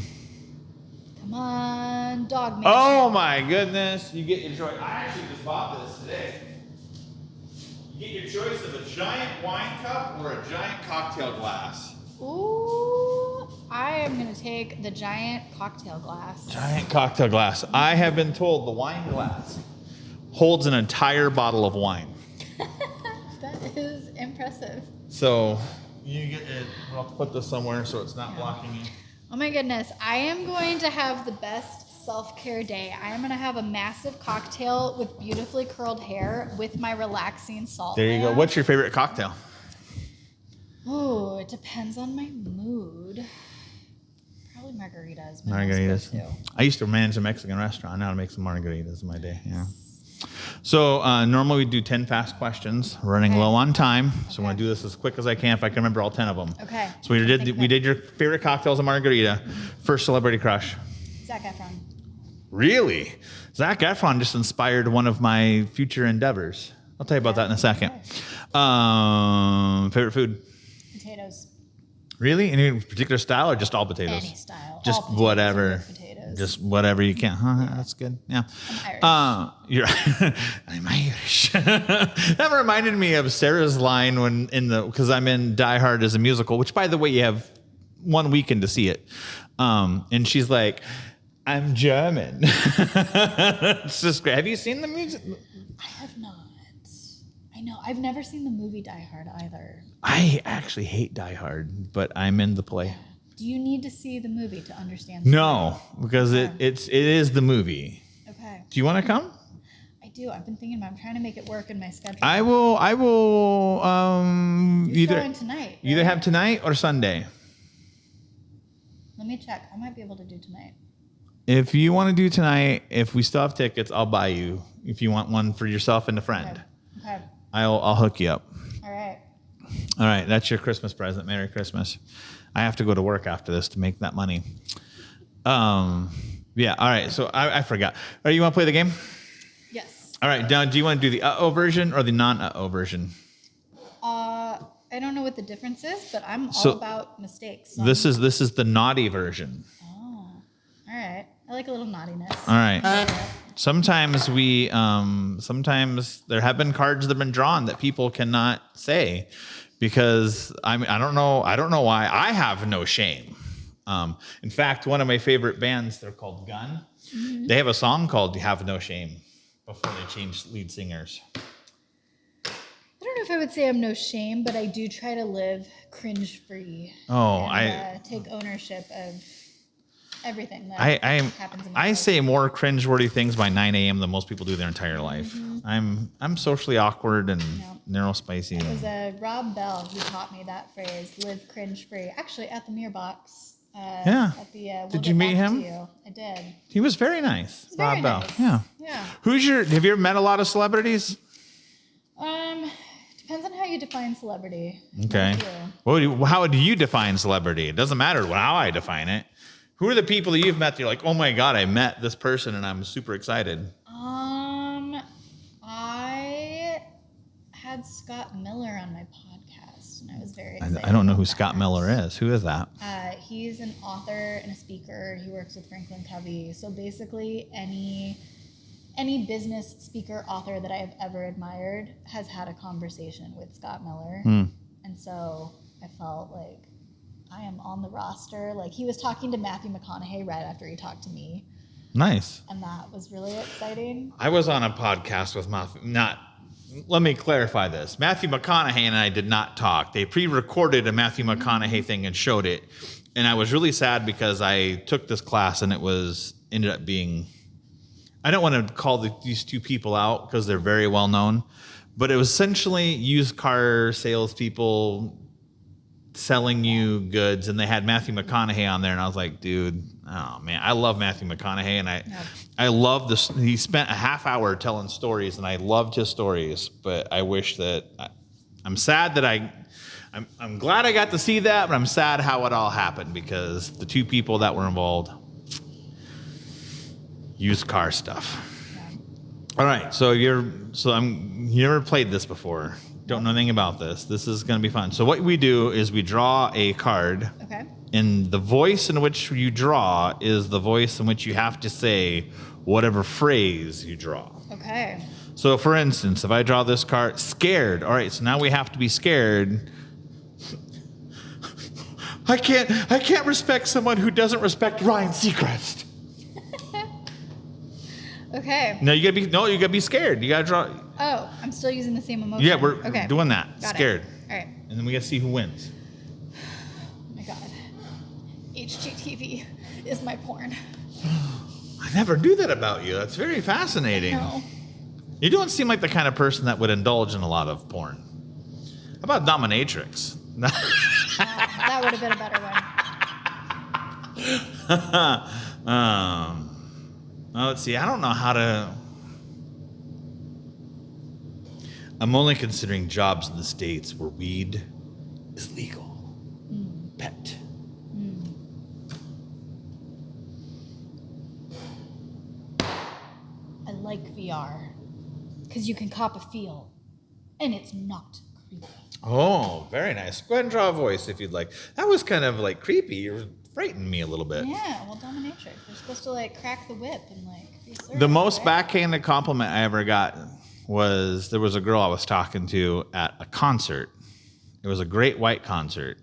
Come on, dog man. Oh my goodness! You get your choice. I actually just bought this today. You get your choice of a giant wine cup or a giant cocktail glass. Ooh, I am going to take the giant cocktail glass. Giant cocktail glass. I have been told the wine glass holds an entire bottle of wine. That is impressive. So you get it. I'll put this somewhere so it's not blocking you. Oh my goodness. I am going to have the best self-care day. I am going to have a massive cocktail with beautifully curled hair with my relaxing salt There you go. What's your favorite cocktail? Oh, it depends on my mood. Probably margaritas. Margaritas. I used to manage a Mexican restaurant. Now I make some margaritas in my day. Yeah. So normally we do 10 fast questions. We're running low on time, so I want to do this as quick as I can if I can remember all 10 of them. Okay. So we did your favorite cocktails and margarita. First celebrity crush. Zac Efron. Really? Zac Efron just inspired one of my future endeavors. I'll tell you about that in a second. Favorite food? Potatoes. Really? Any particular style or just all potatoes? Any style. Just All potatoes whatever. are good potatoes. is. Just whatever you can. Huh? Yeah. That's good. Yeah. I'm Irish. I'm Irish. That reminded me of Sarah's line when because I'm in Die Hard as a musical, which by the way, you have 1 weekend to see it. And she's like, I'm German. It's just great. Have you seen the music? I have not. I know. I've never seen the movie Die Hard either. I actually hate Die Hard, but I'm in the play. Yeah. Do you need to see the movie to understand? No, because it is the movie. Okay. Do you want to come? I do. I've been thinking about. I'm trying to make it work in my schedule. I will. You're showing tonight. Either right? have tonight or Sunday. Let me check. I might be able to do tonight. If you want to do tonight, if we still have tickets, I'll buy you. If you want one for yourself and a friend, Okay. I'll hook you up. All right. All right, that's your Christmas present. Merry Christmas. I have to go to work after this to make that money. Yeah. All right. So I forgot. All right, you want to play the game? Yes. All right. Now, do you want to do the version or the non version? I don't know what the difference is, but I'm all So, about mistakes. So This is the naughty version. Oh. All right. I like a little naughtiness. All right. Sometimes sometimes there have been cards that have been drawn that people cannot say because I don't know why. I have no shame. In fact, one of my favorite bands, they're called Gun. Mm-hmm. They have a song called "Have No Shame" before they changed lead singers. I don't know if I would say I'm no shame, but I do try to live cringe free. Oh, and take ownership of everything that happens in my I life. say more cringeworthy things by 9 a.m. than most people do their entire life. Mm-hmm. I'm socially awkward and narrow spicy. It was Rob Bell who taught me that phrase, live cringe free. Actually, at the Mirror Box. Yeah. At the, did you meet him? I did. He was very nice. Very Rob Bell. nice. Yeah. Yeah. Have you ever met a lot of celebrities? Depends on how you define celebrity. Okay. How do you define celebrity? It doesn't matter how I define it. Who are the people that you've met that you're like, oh my God, I met this person and I'm super excited? I had Scott Miller on my podcast and I was very excited. I don't know who Scott Miller is. Who is that? He's an author and a speaker. He works with Franklin Covey. So basically any business speaker, author that I have ever admired has had a conversation with Scott Miller. And so I felt like I am on the roster. Like he was talking to Matthew McConaughey right after he talked to me. Nice. And that was really exciting. I was on a podcast with let me clarify this. Matthew McConaughey and I did not talk. They pre-recorded a Matthew McConaughey thing and showed it. And I was really sad because I took this class and ended up being, I don't want to call these two people out because they're very well known, but it was essentially used car salespeople selling you goods, and they had Matthew McConaughey on there, and I was like, dude, oh man, I love Matthew McConaughey, and I love this. He spent a half hour telling stories, and I loved his stories, but I wish that I'm sad that I'm glad I got to see that, but I'm sad how it all happened because the two people that were involved. Used car stuff. Yeah. All right, so you never played this before. Don't know anything about this. This is going to be fun. So what we do is we draw a card. Okay. And the voice in which you draw is the voice in which you have to say whatever phrase you draw. Okay. So for instance, if I draw this card, scared. All right, so now we have to be scared. I can't respect someone who doesn't respect Ryan Seacrest. Okay. No, you gotta be scared. You gotta draw. Oh, I'm still using the same emotion. Yeah, we're doing that. Got Scared. it. All right. And then we gotta see who wins. Oh my God. HGTV is my porn. I never knew that about you. That's very fascinating. No. You don't seem like the kind of person that would indulge in a lot of porn. How about dominatrix? That would have been a better one. Let's see. I don't know how to. I'm only considering jobs in the States where weed is legal. Pet. I like VR because you can cop a feel and it's not creepy. Oh, very nice. Go ahead and draw a voice if you'd like. That was kind of like creepy. You're frightened me a little bit. Yeah, well, dominatrix. They're supposed to like crack the whip and like be served, The most right? backhanded compliment I ever got was there was a girl I was talking to at a concert. It was a Great White concert,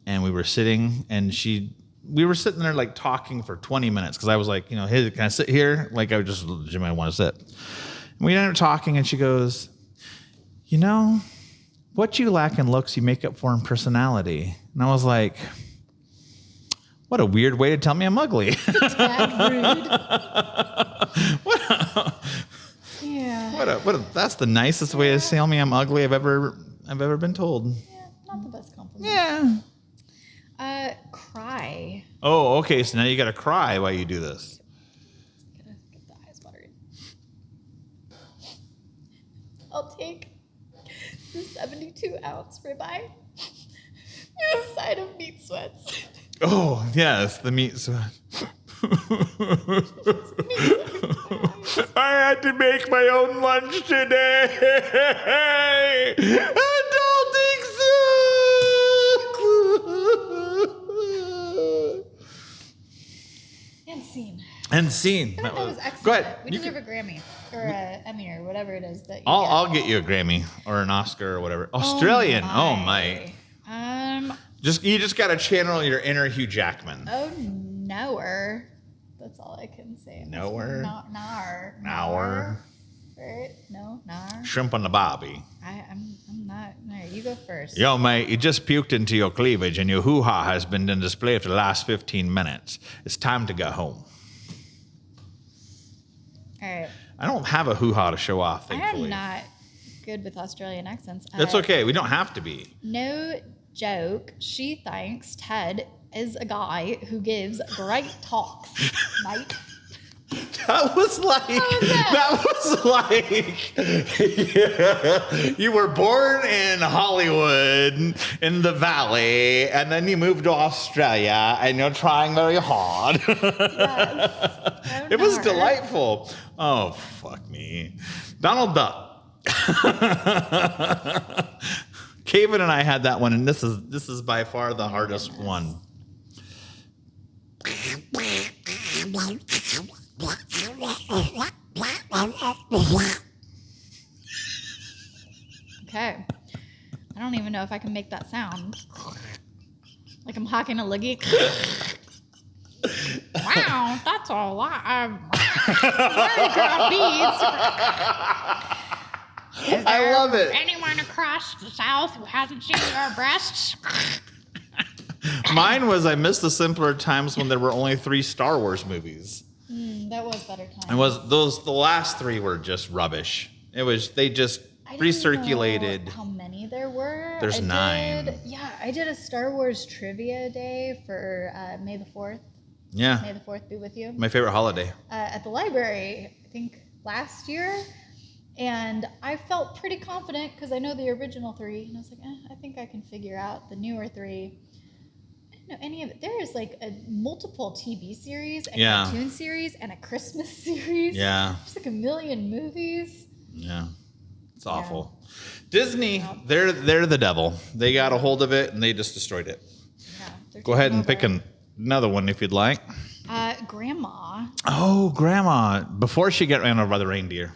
and we were sitting there like talking for 20 minutes because I was like, hey, can I sit here? Like I just legitimately want to sit. And we ended up talking, and she goes, what you lack in looks, you make up for in personality. And I was like, what a weird way to tell me I'm ugly. Tad rude. Yeah. That's the nicest way to tell me I'm ugly I've ever been told. Yeah, not the best compliment. Yeah. Cry. Oh, okay. So now you got to cry while you do this. Gotta get the eyes watery. I'll take the 72-ounce ribeye with a side of meat sweats. Oh, yes, the meat sweat. I had to make my own lunch today. I don't think so. And scene. That was excellent. Go ahead. We deserve a Grammy or an Emmy or whatever it is that you I'll get you a Grammy or an Oscar or whatever. Australian. Oh my. You just got to channel your inner Hugh Jackman. Oh, knower. That's all I can say. Knower? Knower. Knower. Right? No, knower. Shrimp on the bobby. I'm not. No, you go first. Yo, mate, you just puked into your cleavage and your hoo-ha has been on display for the last 15 minutes. It's time to go home. All right. I don't have a hoo-ha to show off, thankfully. I'm not good with Australian accents. That's okay. We don't have to be. No joke. She thinks Ted is a guy who gives great talks, mate. That was like, yeah. You were born in Hollywood, in the Valley, and then you moved to Australia, and you're trying very hard. Yes. It was delightful. Oh, fuck me. Donald Duck. Kevin and I had that one, and this is by far the hardest one. Okay. I don't even know if I can make that sound. Like I'm hawking a loogie. Wow, that's a lot of ground beef. I love it. Anyone across the South who hasn't seen your breasts? Mine was I missed the simpler times when there were only 3 Star Wars movies. That was better times. The last 3 were just rubbish. They just recirculated. How many there were? There's 9. I did a Star Wars trivia day for May the 4th. Yeah. May the 4th be with you. My favorite holiday. At the library, I think last year. And I felt pretty confident because I know the original 3. And I was like, I think I can figure out the newer 3. I didn't know any of it. There is like a multiple TV series, a cartoon series, and a Christmas series. Yeah. There's like a million movies. Yeah. It's awful. Disney, they're the devil. They got a hold of it and they just destroyed it. Yeah. Go ahead and pick another one if you'd like. Grandma. Oh, Grandma. Before she got ran over by the reindeer.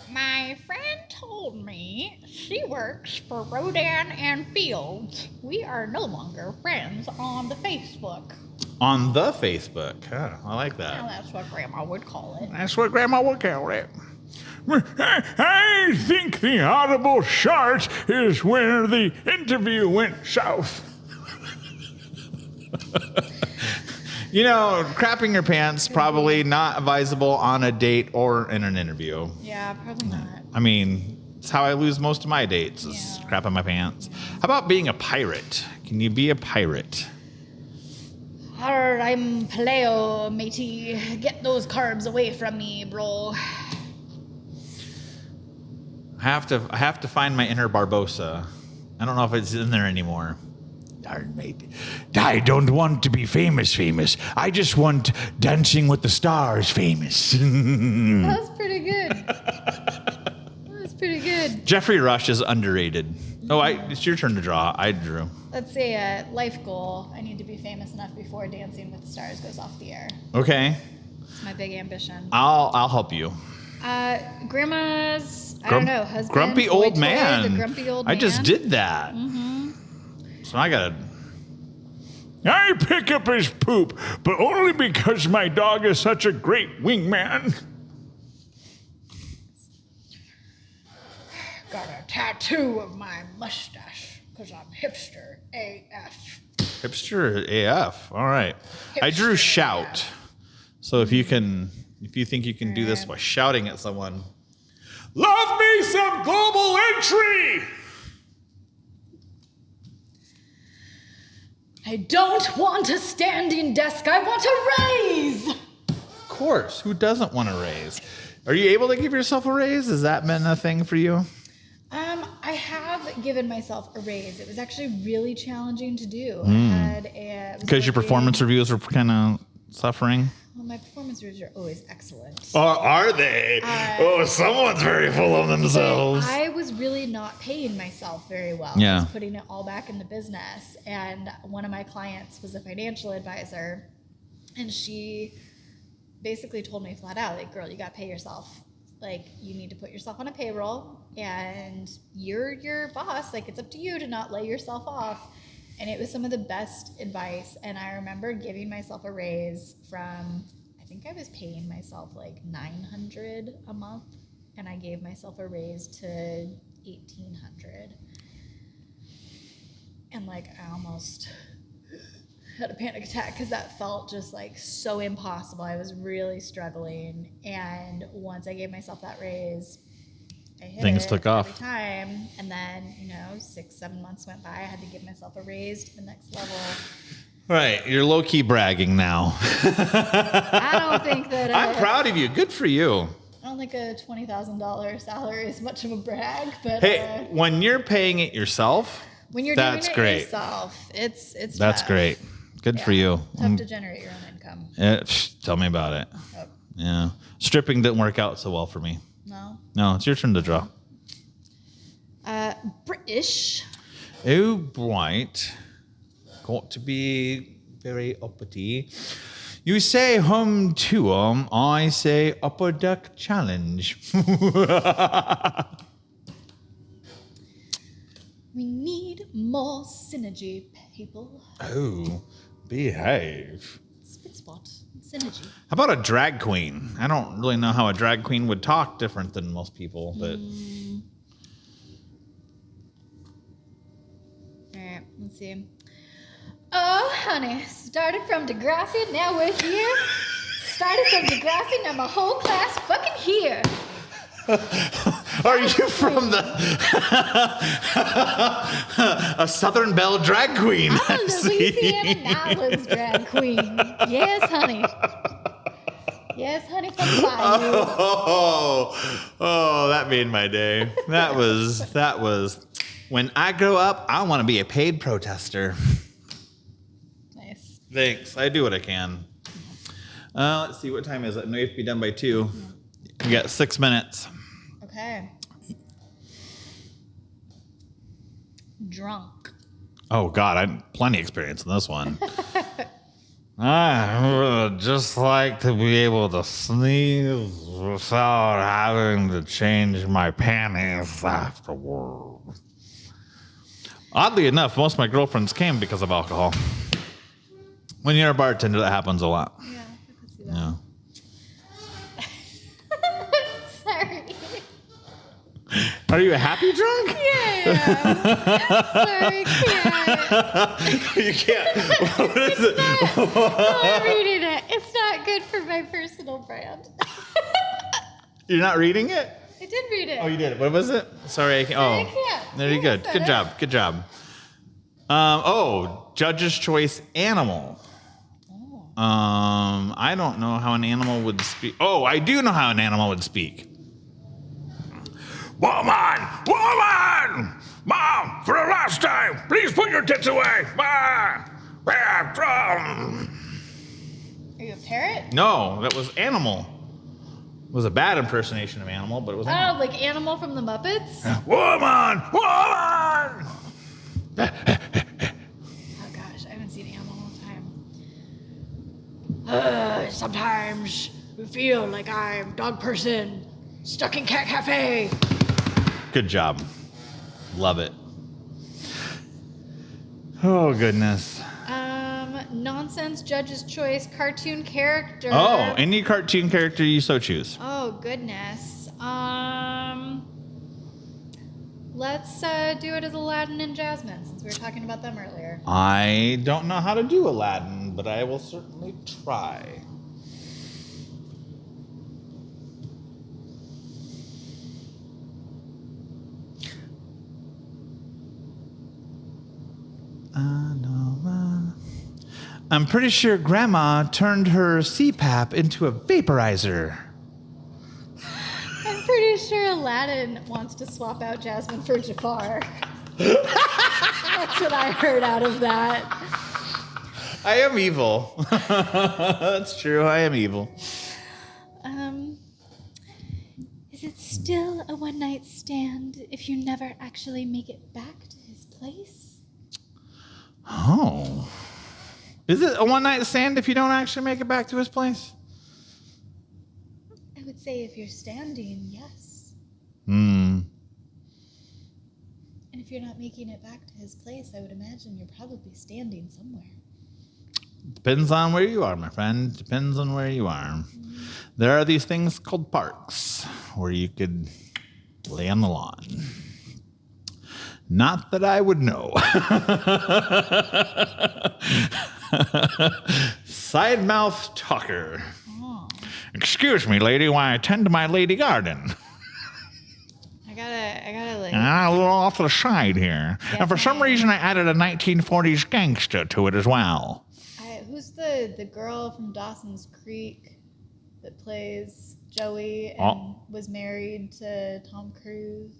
My friend told me she works for Rodan and Fields. We are no longer friends on the Facebook. On the Facebook. Huh, I like that. Well, that's what Grandma would call it. That's what Grandma would call it. I think the audible shart is where the interview went south. Crapping your pants, probably not advisable on a date or in an interview. Yeah, probably not. I mean, it's how I lose most of my dates, is crapping my pants. How about being a pirate? Can you be a pirate? I'm paleo, matey. Get those carbs away from me, bro. I have to find my inner Barbosa. I don't know if it's in there anymore. Darn mate. I don't want to be famous. I just want Dancing with the Stars famous. That was pretty good. Jeffrey Rush is underrated. Oh, it's your turn to draw. I drew. Let's say a life goal. I need to be famous enough before Dancing with the Stars goes off the air. Okay. It's my big ambition. I'll help you. Grandma's, I don't know, husband. Grumpy old man. The grumpy old man. I just did that. Mm-hmm. So I gotta. I pick up his poop, but only because my dog is such a great wingman. Got a tattoo of my mustache because I'm hipster AF. Hipster AF. All right. I drew Hipster shout. So if you think you can do this by shouting at someone, Love me some global entry! I don't want a standing desk. I want a raise. of course, who doesn't want a raise? Are you able to give yourself a raise? Has that been a thing for you? I have given myself a raise. It was actually really challenging to do. Because your performance reviews were kind of suffering? Well, my performance reviews are always excellent. Are they? Someone's very full of themselves. I was really not paying myself very well. Yeah. I was putting it all back in the business. And one of my clients was a financial advisor. And she basically told me flat out, like, girl, you got to pay yourself. Like, you need to put yourself on a payroll. And you're your boss. Like, it's up to you to not lay yourself off. And it was some of the best advice. And I remember giving myself a raise from, I think I was paying myself like $900 a month. And I gave myself a raise to $1,800. And like, I almost had a panic attack because that felt just like so impossible. I was really struggling. And once I gave myself that raise, I hit Things it took off. every time. And then, 6-7 months went by. I had to give myself a raise to the next level. Right. You're low key bragging now. I don't think that I'm proud of you. Good for you. I don't think a $20,000 salary is much of a brag, but Hey, when you're paying it yourself, when you're that's doing it great. yourself, it's That's tough. great. Good for you. Tough to generate your own income. Tell me about it. Oh, Yeah. Stripping didn't work out so well for me. no. No, it's your turn to draw. British. Oh, right. Got to be very uppity. You say home to I say upper deck challenge. We need more synergy, people. Oh, behave. Spit spot. Synergy. How about a drag queen? I don't really know how a drag queen would talk different than most people, but All right, let's see. Oh, honey, started from Degrassi, now we're here. Started from Degrassi, now my whole class fucking here. are you from the a Southern Belle drag queen? I'm a Louisiana Nolans drag queen. Yes, honey. Yes, honey, from the bayou. Oh, that made my day. That was. When I grow up, I want to be a paid protester. Nice. Thanks. I do what I can. Let's see. What time is it? No, you have to be done by 2. You got 6 minutes. Okay. Drunk. Oh, God. I have plenty of experience in this one. I would just like to be able to sneeze without having to change my panties afterward. Oddly enough, most of my girlfriends came because of alcohol. When you're a bartender, that happens a lot. Yeah, I can see that. Yeah. Sorry. Are you a happy drunk? Yeah. Sorry, can't. You can't. What is it? No, I'm reading it. It's not good for my personal brand. You're not reading it? I did read it. Oh, you did. What was it? Sorry, I can't. Oh, I can't. there you go. Good job. Good job. Judge's choice animal. I don't know how an animal would speak. Oh, I do know how an animal would speak. Woman! Woman! Mom, for the last time, please put your tits away! Are you a parrot? No, that was animal. It was a bad impersonation of animal, but it was animal. Oh, like Animal from the Muppets? Woman! Woman! Oh gosh, I haven't seen Hannah in a long time. Sometimes we feel like I'm dog person stuck in cat cafe. Good job. Love it. Oh, goodness. Nonsense judge's choice cartoon character. Oh, any cartoon character you so choose. Oh goodness. Let's do it as Aladdin and Jasmine, since we were talking about them earlier. I don't know how to do Aladdin, but I will certainly try. I'm pretty sure Grandma turned her CPAP into a vaporizer. I'm pretty sure Aladdin wants to swap out Jasmine for Jafar. That's what I heard out of that. I am evil. That's true. I am evil. Is it still a one-night stand if you never actually make it back to his place? Oh. Is it a one-night stand if you don't actually make it back to his place? I would say if you're standing, yes. Hmm. And if you're not making it back to his place, I would imagine you're probably standing somewhere. Depends on where you are, my friend. Depends on where you are. Mm-hmm. There are these things called parks where you could lay on the lawn. Not that I would know. Side mouth talker. Oh. Excuse me, lady, while I attend to my lady garden. I gotta like... A little off to the side here. Yes, and for some reason, I added a 1940s gangster to it as well. Who's the girl from Dawson's Creek that plays Joey and was married to Tom Cruise?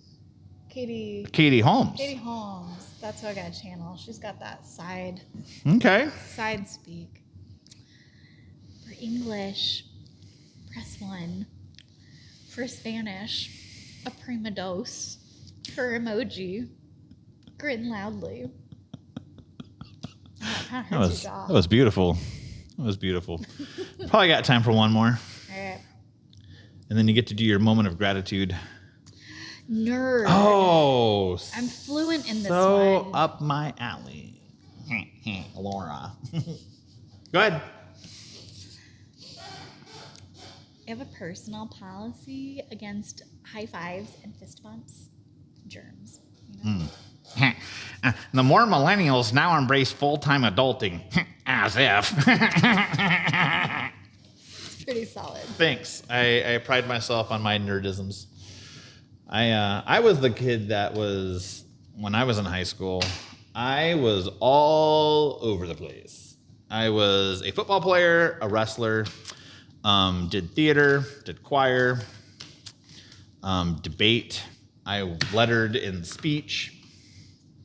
Katie Holmes. Katie Holmes. That's who I got to channel. She's got that side speak. For English, press 1. For Spanish, a prima dose. For emoji, grin loudly. That was beautiful. That was beautiful. Probably got time for one more. All right. And then you get to do your moment of gratitude. Nerd. Oh. I'm fluent in this so one. Up my alley. Laura. Go ahead. I have a personal policy against high fives and fist bumps. Germs. You know? The more millennials now embrace full-time adulting. As if. It's pretty solid. Thanks. I pride myself on my nerdisms. I was the kid that was, when I was in high school, I was all over the place. I was a football player, a wrestler, did theater, did choir, debate. I lettered in speech.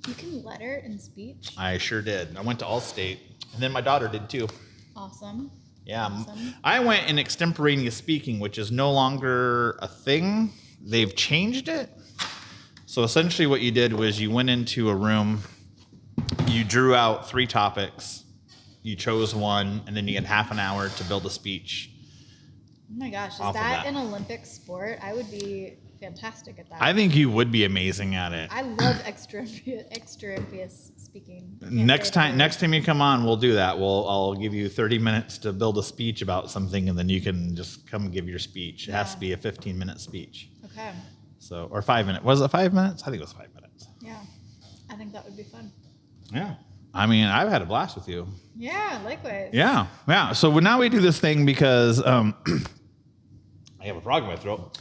You can letter in speech? I sure did. I went to All-State, and then my daughter did too. Awesome. Yeah. Awesome. I went in extemporaneous speaking, which is no longer a thing. They've changed it. So essentially what you did was you went into a room, you drew out 3 topics, you chose one, and then you had half an hour to build a speech. Oh my gosh, is that an Olympic sport? I would be fantastic at that. I think you would be amazing at it. I love extraneous speaking. Next time you come on, we'll do that. I'll give you 30 minutes to build a speech about something, and then you can just come give your speech. It has to be a 15-minute speech. Okay. So, or 5 minutes. Was it 5 minutes? I think it was 5 minutes. Yeah. I think that would be fun. Yeah. I mean, I've had a blast with you. Yeah, likewise. Yeah. Yeah. So now we do this thing because I have a frog in my throat.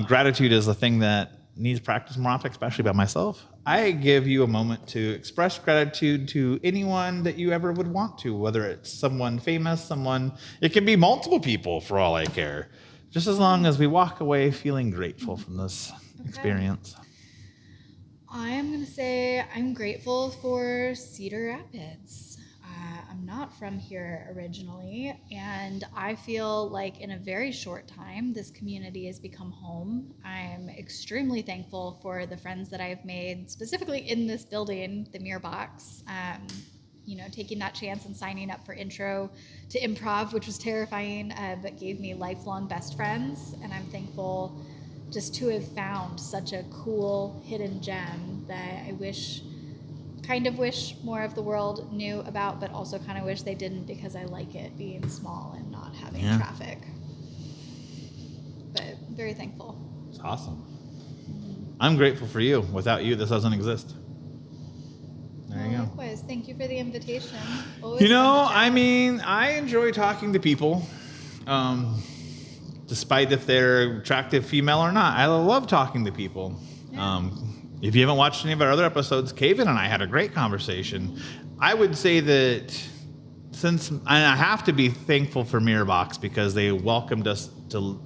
Gratitude is a thing that needs practice more often, especially by myself. I give you a moment to express gratitude to anyone that you ever would want to, whether it's someone famous, it can be multiple people for all I care. Just as long as we walk away feeling grateful from this experience. I'm going to say I'm grateful for Cedar Rapids. I'm not from here originally, and I feel like in a very short time, this community has become home. I'm extremely thankful for the friends that I've made, specifically in this building, the Mirror Box. Taking that chance and signing up for intro to improv, which was terrifying, but gave me lifelong best friends. And I'm thankful just to have found such a cool hidden gem that I kind of wish more of the world knew about, but also kind of wish they didn't, because I like it being small and not having traffic. But very thankful. It's awesome. I'm grateful for you. Without you, this doesn't exist. There you go. Likewise. Thank you for the invitation. Always I enjoy talking to people, despite if they're attractive female or not. I love talking to people. Yeah. If you haven't watched any of our other episodes, Kaven and I had a great conversation. I would say that I have to be thankful for Mirrorbox, because they welcomed us to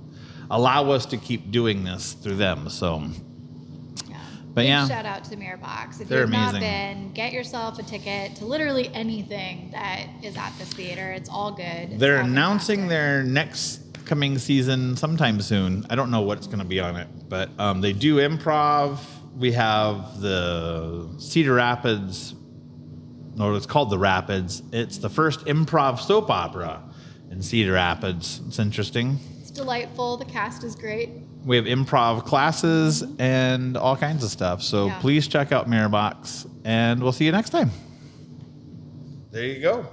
allow us to keep doing this through them. So, but Big shout out to Mirror Box. If They're you've not amazing. been, get yourself a ticket to literally anything that is at this theater. It's all good. It's they're all announcing fantastic. their next coming season sometime soon. I don't know what it's going to be on it, but they do improv. We have the Cedar Rapids, or it's called the Rapids. It's the first improv soap opera in Cedar Rapids. It's interesting. It's delightful. The cast is great. We have improv classes and all kinds of stuff. So please check out Mirrorbox, and we'll see you next time. There you go.